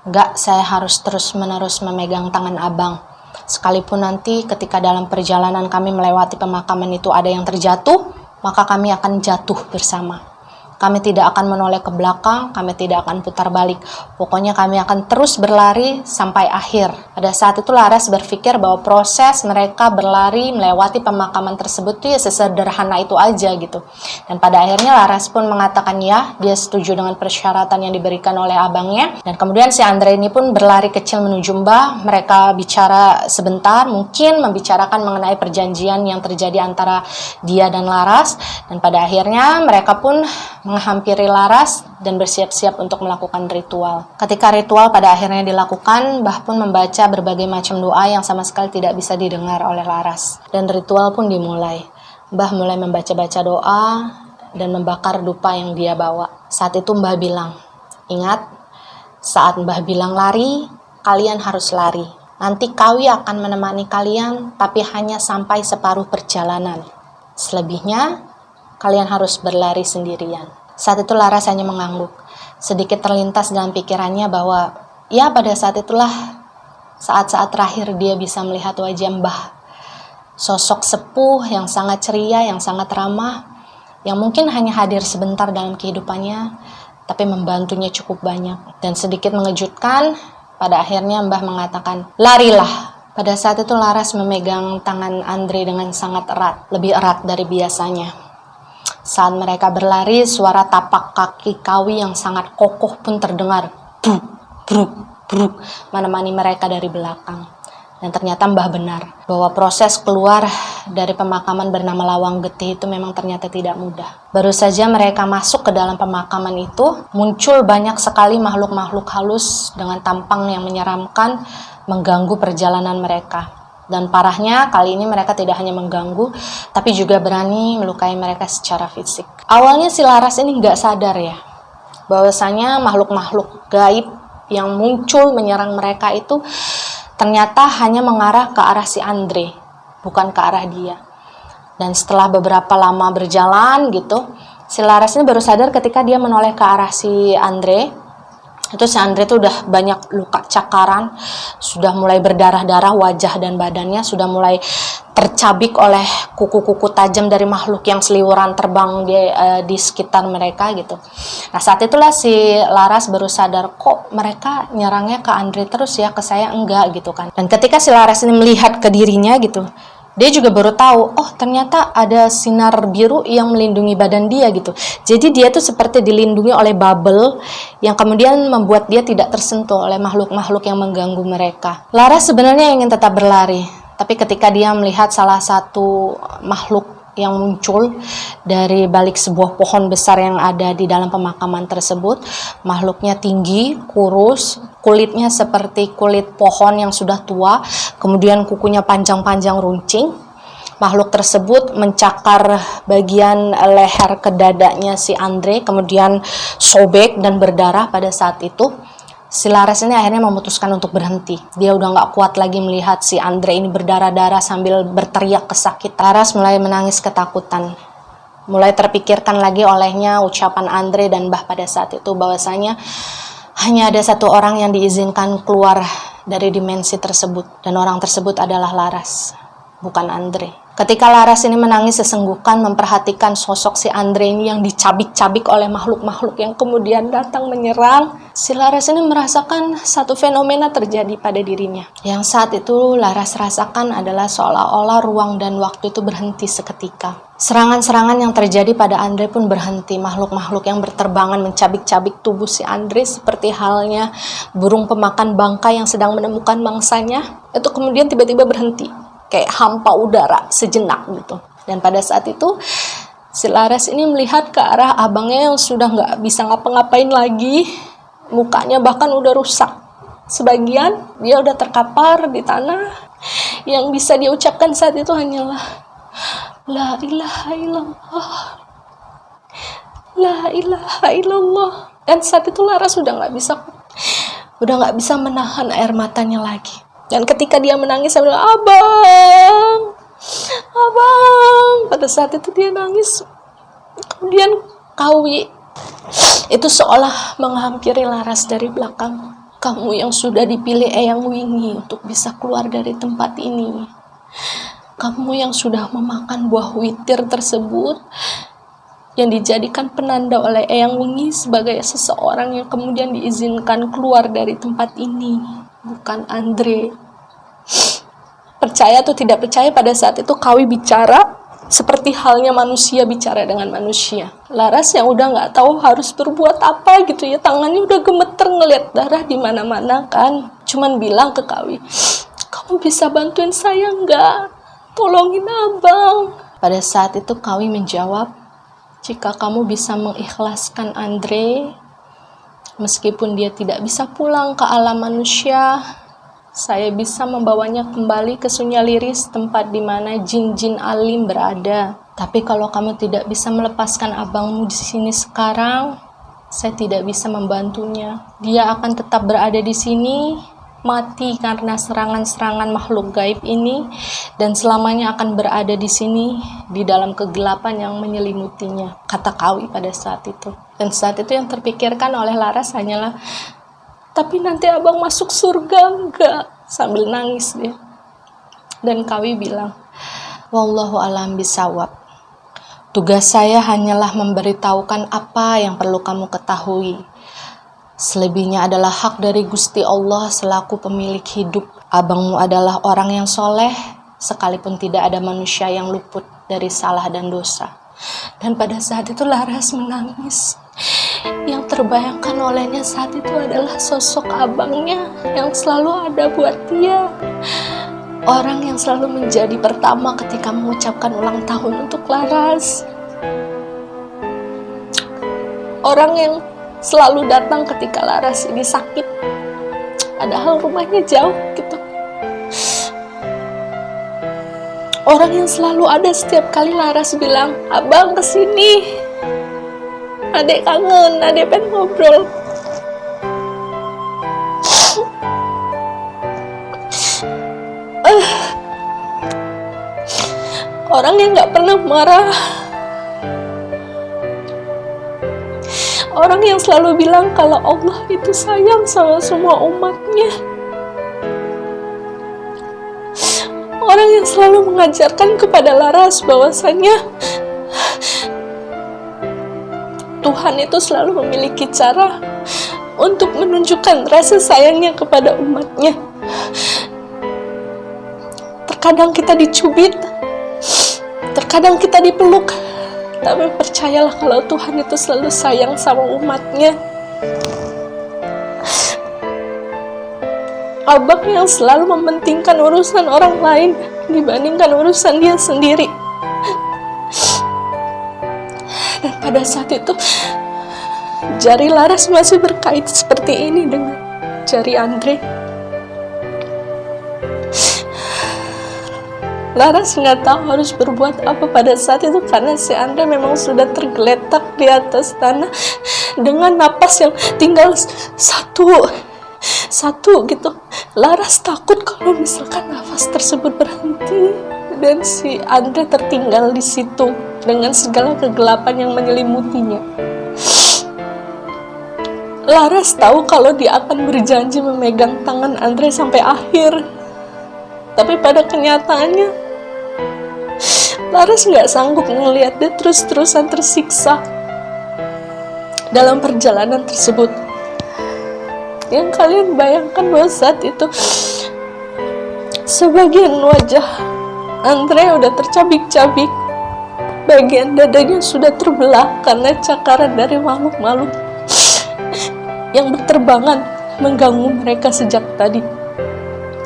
enggak, saya harus terus-menerus memegang tangan abang. Sekalipun nanti ketika dalam perjalanan kami melewati pemakaman itu ada yang terjatuh, maka kami akan jatuh bersama. Kami tidak akan menoleh ke belakang, kami tidak akan putar balik. Pokoknya kami akan terus berlari sampai akhir. Pada saat itu Laras berpikir bahwa proses mereka berlari melewati pemakaman tersebut itu ya sesederhana itu aja gitu. Dan pada akhirnya Laras pun mengatakan ya, dia setuju dengan persyaratan yang diberikan oleh abangnya. Dan kemudian si Andre ini pun berlari kecil menuju Mbah. Mereka bicara sebentar, mungkin membicarakan mengenai perjanjian yang terjadi antara dia dan Laras. Dan pada akhirnya mereka pun menghampiri Laras dan bersiap-siap untuk melakukan ritual. Ketika ritual pada akhirnya dilakukan, Mbah pun membaca berbagai macam doa yang sama sekali tidak bisa didengar oleh Laras. Dan ritual pun dimulai. Mbah mulai membaca-baca doa dan membakar dupa yang dia bawa. Saat itu Mbah bilang, ingat, saat Mbah bilang lari, kalian harus lari. Nanti Kawi akan menemani kalian, tapi hanya sampai separuh perjalanan. Selebihnya, kalian harus berlari sendirian. Saat itu Laras hanya mengangguk. Sedikit terlintas dalam pikirannya bahwa ya pada saat itulah saat-saat terakhir dia bisa melihat wajah Mbah. Sosok sepuh yang sangat ceria, yang sangat ramah, yang mungkin hanya hadir sebentar dalam kehidupannya, tapi membantunya cukup banyak. Dan sedikit mengejutkan, pada akhirnya Mbah mengatakan, larilah. Pada saat itu Laras memegang tangan Andre dengan sangat erat, lebih erat dari biasanya. Saat mereka berlari, suara tapak kaki Kawi yang sangat kokoh pun terdengar. Bruk, bruk, bruk, menemani mereka dari belakang. Dan ternyata Mbah benar, bahwa proses keluar dari pemakaman bernama Lawang Getih itu memang ternyata tidak mudah. Baru saja mereka masuk ke dalam pemakaman itu, muncul banyak sekali makhluk-makhluk halus dengan tampang yang menyeramkan, mengganggu perjalanan mereka. Dan parahnya, kali ini mereka tidak hanya mengganggu, tapi juga berani melukai mereka secara fisik. Awalnya si Laras ini nggak sadar ya, bahwasanya makhluk-makhluk gaib yang muncul menyerang mereka itu ternyata hanya mengarah ke arah si Andre, bukan ke arah dia. Dan setelah beberapa lama berjalan gitu, si Laras ini baru sadar ketika dia menoleh ke arah si Andre. Itu si Andre tuh udah banyak luka cakaran, sudah mulai berdarah-darah wajah dan badannya, sudah mulai tercabik oleh kuku-kuku tajam dari makhluk yang seliweran terbang di sekitar mereka gitu. Nah saat itulah si Laras baru sadar, kok mereka nyerangnya ke Andre terus ya, ke saya enggak gitu kan. Dan ketika si Laras ini melihat ke dirinya gitu, dia juga baru tahu, oh ternyata ada sinar biru yang melindungi badan dia gitu. Jadi dia tuh seperti dilindungi oleh bubble yang kemudian membuat dia tidak tersentuh oleh makhluk-makhluk yang mengganggu mereka. Laras sebenarnya ingin tetap berlari, tapi ketika dia melihat salah satu makhluk yang muncul dari balik sebuah pohon besar yang ada di dalam pemakaman tersebut. Makhluknya tinggi, kurus, kulitnya seperti kulit pohon yang sudah tua, kemudian kukunya panjang-panjang runcing. Makhluk tersebut mencakar bagian leher ke dadanya si Andre, kemudian sobek dan berdarah. Pada saat itu si Laras ini akhirnya memutuskan untuk berhenti. Dia udah gak kuat lagi melihat si Andre ini berdarah-darah sambil berteriak kesakitan. Laras mulai menangis ketakutan. Mulai terpikirkan lagi olehnya ucapan Andre dan Mbah pada saat itu bahwasanya hanya ada satu orang yang diizinkan keluar dari dimensi tersebut. Dan orang tersebut adalah Laras, bukan Andre. Ketika Laras ini menangis sesenggukan memperhatikan sosok si Andre ini yang dicabik-cabik oleh makhluk-makhluk yang kemudian datang menyerang, si Laras ini merasakan satu fenomena terjadi pada dirinya. Yang saat itu Laras rasakan adalah seolah-olah ruang dan waktu itu berhenti seketika. Serangan-serangan yang terjadi pada Andre pun berhenti. Makhluk-makhluk yang berterbangan mencabik-cabik tubuh si Andre seperti halnya burung pemakan bangkai yang sedang menemukan mangsanya, itu kemudian tiba-tiba berhenti. Kayak hampa udara sejenak gitu. Dan pada saat itu si Laras ini melihat ke arah abangnya yang sudah nggak bisa ngapa-ngapain lagi, mukanya bahkan udah rusak sebagian, dia udah terkapar di tanah. Yang bisa dia ucapkan saat itu hanyalah la ilaha illallah, la ilaha illallah. Dan saat itu Laras udah nggak bisa menahan air matanya lagi. Dan ketika dia menangis, saya bilang, abang. Pada saat itu dia nangis. Kemudian Kawi itu seolah menghampiri Laras dari belakang. Kamu yang sudah dipilih Eyang Wingi untuk bisa keluar dari tempat ini. Kamu yang sudah memakan buah witir tersebut, yang dijadikan penanda oleh Eyang Wingi sebagai seseorang yang kemudian diizinkan keluar dari tempat ini. Bukan Andre. Percaya atau tidak percaya, pada saat itu Kawi bicara seperti halnya manusia bicara dengan manusia. Laras yang udah nggak tahu harus berbuat apa gitu ya, tangannya udah gemeter ngeliat darah di mana-mana kan. Cuman bilang ke Kawi, kamu bisa bantuin saya nggak? Tolongin abang. Pada saat itu Kawi menjawab, jika kamu bisa mengikhlaskan Andre, meskipun dia tidak bisa pulang ke alam manusia, saya bisa membawanya kembali ke Sunyaliris, tempat di mana jin-jin alim berada. Tapi kalau kamu tidak bisa melepaskan abangmu di sini sekarang, saya tidak bisa membantunya. Dia akan tetap berada di sini, mati karena serangan-serangan makhluk gaib ini, dan selamanya akan berada di sini di dalam kegelapan yang menyelimutinya, kata Kawi pada saat itu. Dan saat itu yang terpikirkan oleh Laras hanyalah, tapi nanti abang masuk surga enggak? Sambil nangis dia. Dan Kawi bilang, wallahu alam bisawab. Tugas saya hanyalah memberitahukan apa yang perlu kamu ketahui. Selebihnya adalah hak dari Gusti Allah selaku pemilik hidup. Abangmu adalah orang yang soleh, sekalipun tidak ada manusia yang luput dari salah dan dosa. Dan pada saat itu Laras menangis. Yang terbayangkan olehnya saat itu adalah sosok abangnya yang selalu ada buat dia. Orang yang selalu menjadi pertama ketika mengucapkan ulang tahun untuk Laras. Orang yang selalu datang ketika Laras ini sakit, padahal rumahnya jauh gitu. Orang yang selalu ada setiap kali Laras bilang, abang kesini. Adek kangen, adek pengen ngobrol. Orang yang gak pernah marah, orang yang selalu bilang kalau Allah itu sayang sama semua umatnya, orang yang selalu mengajarkan kepada Laras bahwasanya Tuhan itu selalu memiliki cara untuk menunjukkan rasa sayangnya kepada umatnya. Terkadang kita dicubit, terkadang kita dipeluk, tapi percayalah kalau Tuhan itu selalu sayang sama umatnya. Abang yang selalu mementingkan urusan orang lain dibandingkan urusan dia sendiri. Dan pada saat itu jari Laras masih berkait seperti ini dengan jari Andre. Laras nggak tahu harus berbuat apa pada saat itu karena si Andre memang sudah tergeletak di atas tanah dengan napas yang tinggal satu gitu. Laras takut kalau misalkan nafas tersebut berhenti dan si Andre tertinggal di situ dengan segala kegelapan yang menyelimutinya. Laras tahu kalau dia akan berjanji memegang tangan Andre sampai akhir, tapi pada kenyataannya Laras nggak sanggup melihat dia terus-terusan tersiksa dalam perjalanan tersebut. Yang kalian bayangkan bahwa saat itu sebagian wajah Andre udah tercabik-cabik, bagian dadanya sudah terbelah karena cakaran dari makhluk-makhluk yang berterbangan mengganggu mereka sejak tadi.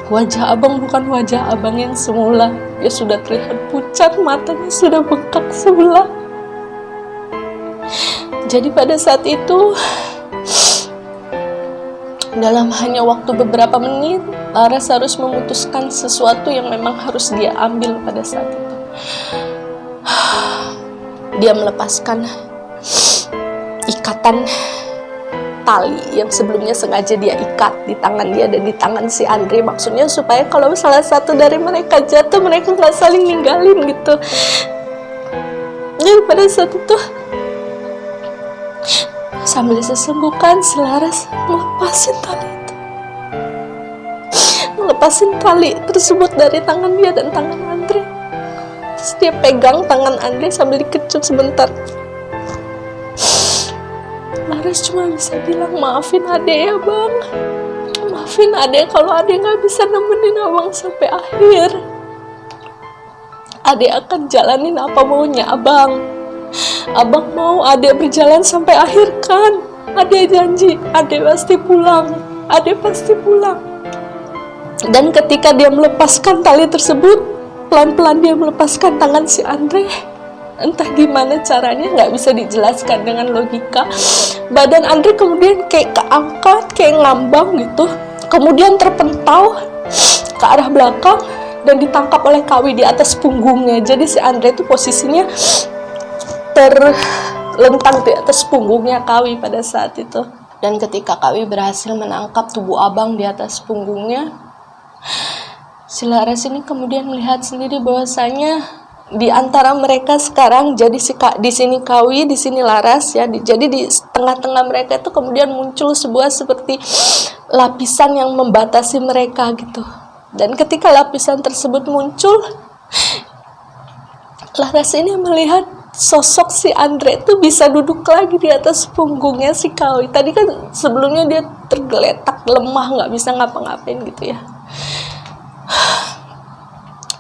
Wajah abang bukan wajah abang yang semula. Dia sudah terlihat pucat, matanya sudah bengkak sebelah. Jadi pada saat itu, dalam hanya waktu beberapa menit, Laras harus memutuskan sesuatu yang memang harus dia ambil pada saat itu. Dia melepaskan ikatan tali yang sebelumnya sengaja dia ikat di tangan dia dan di tangan si Andre, maksudnya supaya kalau salah satu dari mereka jatuh, mereka nggak saling ninggalin gitu. Dan pada saat itu sambil sesenggukan, si Laras melepasin tali itu, melepasin tali tersebut dari tangan dia dan tangan Andre. Terus dia pegang tangan Andre sambil dikecut sebentar. Laras cuma bisa bilang, maafin adek ya bang, maafin adek kalau adek gak bisa nemenin abang sampai akhir. Adek akan jalanin apa maunya abang. Abang mau adek berjalan sampai akhir kan? Adek janji, adek pasti pulang, adek pasti pulang. Dan ketika dia melepaskan tali tersebut, pelan-pelan dia melepaskan tangan si Andre. Entah gimana caranya, nggak bisa dijelaskan dengan logika. Badan Andre kemudian kayak keangkat, kayak ngambang gitu, kemudian terpental ke arah belakang dan ditangkap oleh Kawi di atas punggungnya. Jadi si Andre itu posisinya terlentang di atas punggungnya Kawi pada saat itu. Dan ketika Kawi berhasil menangkap tubuh abang di atas punggungnya, si Laras ini kemudian melihat sendiri bahwasanya di antara mereka sekarang jadi di sini Kawi, di sini Laras ya. Jadi di tengah-tengah mereka itu kemudian muncul sebuah seperti lapisan yang membatasi mereka gitu. Dan ketika lapisan tersebut muncul, Laras ini melihat sosok si Andre itu bisa duduk lagi di atas punggungnya si Kawi. Tadi kan sebelumnya dia tergeletak, lemah, nggak bisa ngapa-ngapain gitu ya.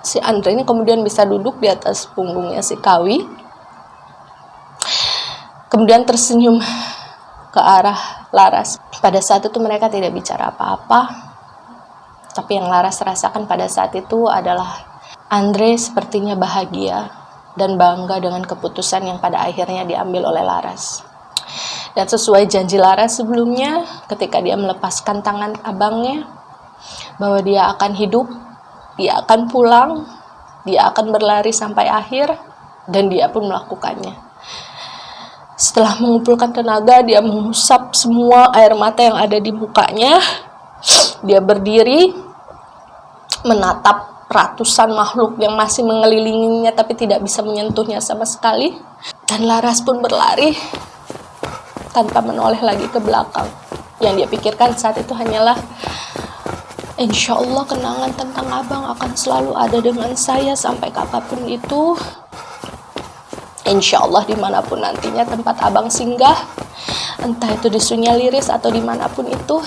Si Andre ini kemudian bisa duduk di atas punggungnya si Kawi, kemudian tersenyum ke arah Laras. Pada saat itu mereka tidak bicara apa-apa, tapi yang Laras rasakan pada saat itu adalah Andre sepertinya bahagia dan bangga dengan keputusan yang pada akhirnya diambil oleh Laras. Dan sesuai janji Laras sebelumnya, ketika dia melepaskan tangan abangnya, bahwa dia akan hidup, dia akan pulang, dia akan berlari sampai akhir, dan dia pun melakukannya. Setelah mengumpulkan tenaga, dia mengusap semua air mata yang ada di mukanya. Dia berdiri, menatap ratusan makhluk yang masih mengelilinginya tapi tidak bisa menyentuhnya sama sekali. Dan Laras pun berlari tanpa menoleh lagi ke belakang. Yang dia pikirkan saat itu hanyalah, insya Allah kenangan tentang abang akan selalu ada dengan saya sampai kapanpun itu. Insya Allah dimanapun nantinya tempat abang singgah, entah itu di Sunyaliris atau dimanapun itu,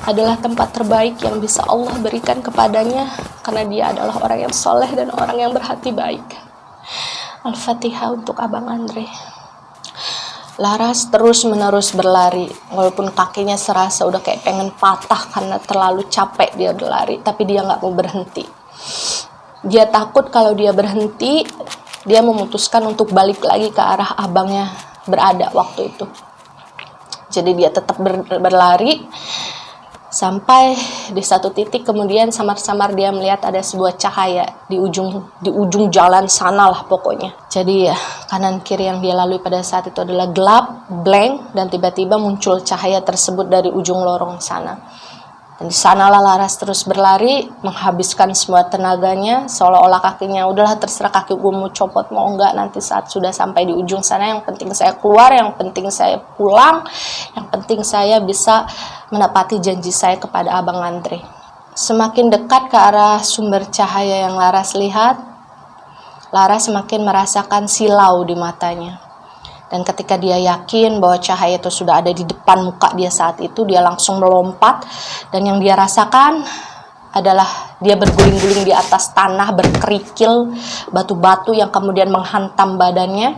adalah tempat terbaik yang bisa Allah berikan kepadanya, karena dia adalah orang yang soleh dan orang yang berhati baik. Al-Fatihah untuk Abang Andre. Laras terus-menerus berlari, walaupun kakinya serasa udah kayak pengen patah karena terlalu capek dia berlari, tapi dia nggak mau berhenti. Dia takut kalau dia berhenti, dia memutuskan untuk balik lagi ke arah abangnya berada waktu itu. Jadi dia tetap berlari sampai di satu titik, kemudian samar-samar dia melihat ada sebuah cahaya di ujung jalan sana lah pokoknya. Jadi ya, kanan kiri yang dia lalui pada saat itu adalah gelap, blank, dan tiba-tiba muncul cahaya tersebut dari ujung lorong sana. Dan di sanalah Laras terus berlari, menghabiskan semua tenaganya, seolah-olah kakinya, udahlah terserah kaki gue mau copot mau enggak, nanti saat sudah sampai di ujung sana, yang penting saya keluar, yang penting saya pulang, yang penting saya bisa menepati janji saya kepada Abang Andre. Semakin dekat ke arah sumber cahaya yang Laras lihat, Laras semakin merasakan silau di matanya. Dan ketika dia yakin bahwa cahaya itu sudah ada di depan muka dia saat itu, dia langsung melompat. Dan yang dia rasakan adalah dia berguling-guling di atas tanah, berkerikil, batu-batu yang kemudian menghantam badannya.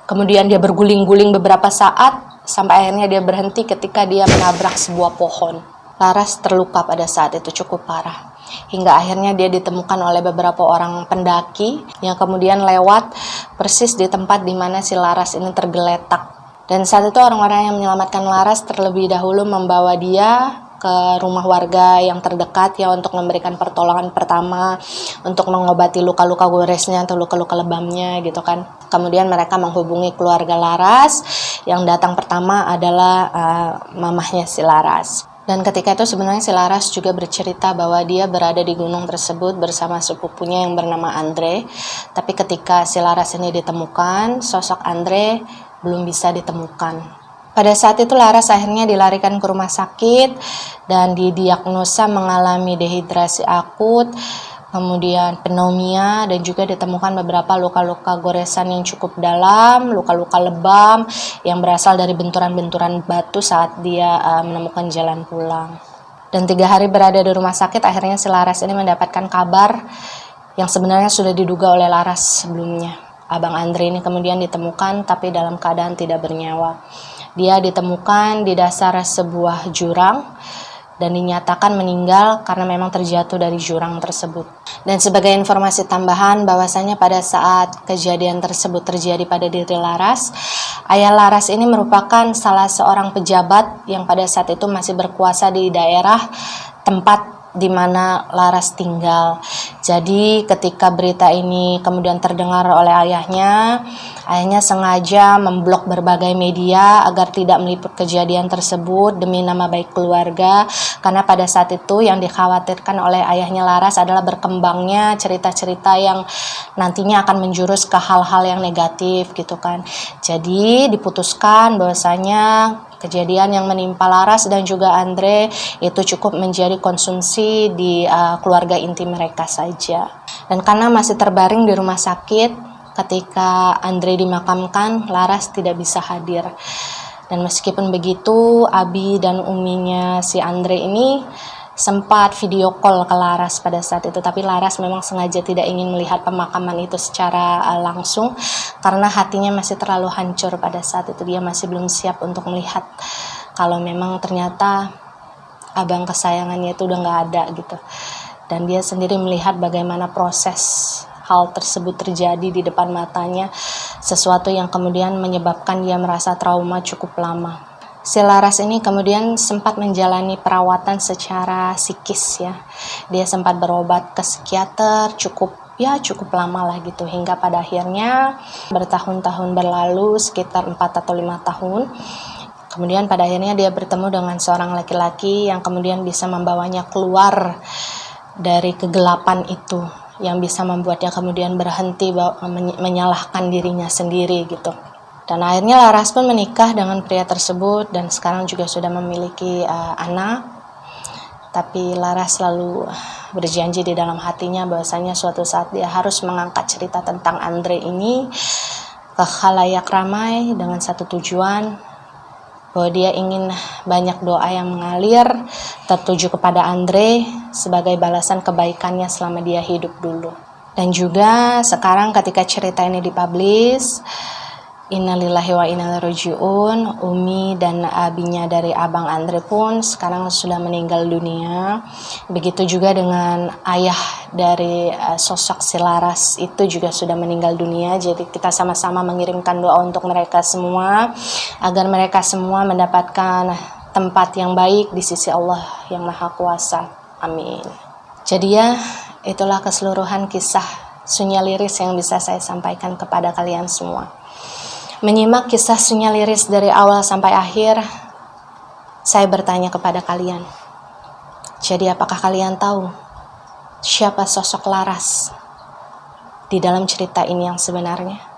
Kemudian dia berguling-guling beberapa saat, sampai akhirnya dia berhenti ketika dia menabrak sebuah pohon. Laras terluka pada saat itu cukup parah. Hingga akhirnya dia ditemukan oleh beberapa orang pendaki yang kemudian lewat persis di tempat di mana si Laras ini tergeletak. Dan saat itu orang-orang yang menyelamatkan Laras terlebih dahulu membawa dia ke rumah warga yang terdekat ya, untuk memberikan pertolongan pertama, untuk mengobati luka-luka goresnya atau luka-luka lebamnya gitu kan. Kemudian mereka menghubungi keluarga Laras, yang datang pertama adalah mamahnya si Laras. Dan ketika itu sebenarnya si Laras juga bercerita bahwa dia berada di gunung tersebut bersama sepupunya yang bernama Andre. Tapi ketika si Laras ini ditemukan, sosok Andre belum bisa ditemukan. Pada saat itu Laras akhirnya dilarikan ke rumah sakit dan didiagnosa mengalami dehidrasi akut, kemudian pneumonia, dan juga ditemukan beberapa luka-luka goresan yang cukup dalam, luka-luka lebam yang berasal dari benturan-benturan batu saat dia menemukan jalan pulang. Dan 3 hari berada di rumah sakit, akhirnya si Laras ini mendapatkan kabar yang sebenarnya sudah diduga oleh Laras sebelumnya. Abang Andre ini kemudian ditemukan tapi dalam keadaan tidak bernyawa. Dia ditemukan di dasar sebuah jurang dan dinyatakan meninggal karena memang terjatuh dari jurang tersebut. Dan sebagai informasi tambahan bahwasanya pada saat kejadian tersebut terjadi pada diri Laras, ayah Laras ini merupakan salah seorang pejabat yang pada saat itu masih berkuasa di daerah tempat di mana Laras tinggal. Jadi ketika berita ini kemudian terdengar oleh ayahnya sengaja memblok berbagai media agar tidak meliput kejadian tersebut demi nama baik keluarga, karena pada saat itu yang dikhawatirkan oleh ayahnya Laras adalah berkembangnya cerita-cerita yang nantinya akan menjurus ke hal-hal yang negatif gitu kan. Jadi diputuskan bahwasanya kejadian yang menimpa Laras dan juga Andre itu cukup menjadi konsumsi di keluarga inti mereka saja. Dan karena masih terbaring di rumah sakit ketika Andre dimakamkan, Laras tidak bisa hadir. Dan meskipun begitu, Abi dan uminya si Andre ini sempat video call ke Laras pada saat itu, tapi Laras memang sengaja tidak ingin melihat pemakaman itu secara langsung karena hatinya masih terlalu hancur pada saat itu. Dia masih belum siap untuk melihat kalau memang ternyata abang kesayangannya itu udah gak ada gitu. Dan dia sendiri melihat bagaimana proses hal tersebut terjadi di depan matanya, sesuatu yang kemudian menyebabkan dia merasa trauma cukup lama. Si Laras ini kemudian sempat menjalani perawatan secara psikis ya. Dia sempat berobat ke psikiater cukup lama lah gitu, hingga pada akhirnya bertahun-tahun berlalu, sekitar 4 atau 5 tahun. Kemudian pada akhirnya dia bertemu dengan seorang laki-laki yang kemudian bisa membawanya keluar dari kegelapan itu yang bisa membuatnya kemudian berhenti menyalahkan dirinya sendiri gitu. Dan akhirnya Laras pun menikah dengan pria tersebut dan sekarang juga sudah memiliki anak. Tapi Laras selalu berjanji di dalam hatinya bahwasanya suatu saat dia harus mengangkat cerita tentang Andre ini ke khalayak ramai dengan satu tujuan, bahwa dia ingin banyak doa yang mengalir tertuju kepada Andre sebagai balasan kebaikannya selama dia hidup dulu. Dan juga sekarang ketika cerita ini dipublish, innalillahi wa inna ilaihi raji'un, Umi dan abinya dari abang Andre pun sekarang sudah meninggal dunia. Begitu juga dengan ayah dari sosok si Laras itu juga sudah meninggal dunia. Jadi kita sama-sama mengirimkan doa untuk mereka semua agar mereka semua mendapatkan tempat yang baik di sisi Allah yang Maha Kuasa. Amin. Jadi ya, itulah keseluruhan kisah Sunya Liris yang bisa saya sampaikan kepada kalian semua. Menyimak kisah Sunya Liris dari awal sampai akhir, saya bertanya kepada kalian. Jadi apakah kalian tahu siapa sosok Laras di dalam cerita ini yang sebenarnya?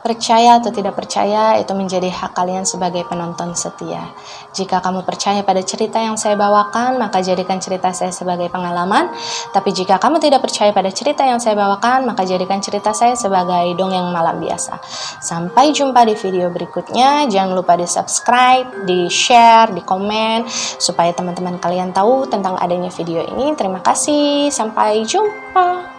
Percaya atau tidak percaya itu menjadi hak kalian sebagai penonton setia. Jika kamu percaya pada cerita yang saya bawakan, maka jadikan cerita saya sebagai pengalaman. Tapi jika kamu tidak percaya pada cerita yang saya bawakan, maka jadikan cerita saya sebagai dongeng malam biasa. Sampai jumpa di video berikutnya. Jangan lupa di subscribe, di share, di komen, supaya teman-teman kalian tahu tentang adanya video ini. Terima kasih. Sampai jumpa.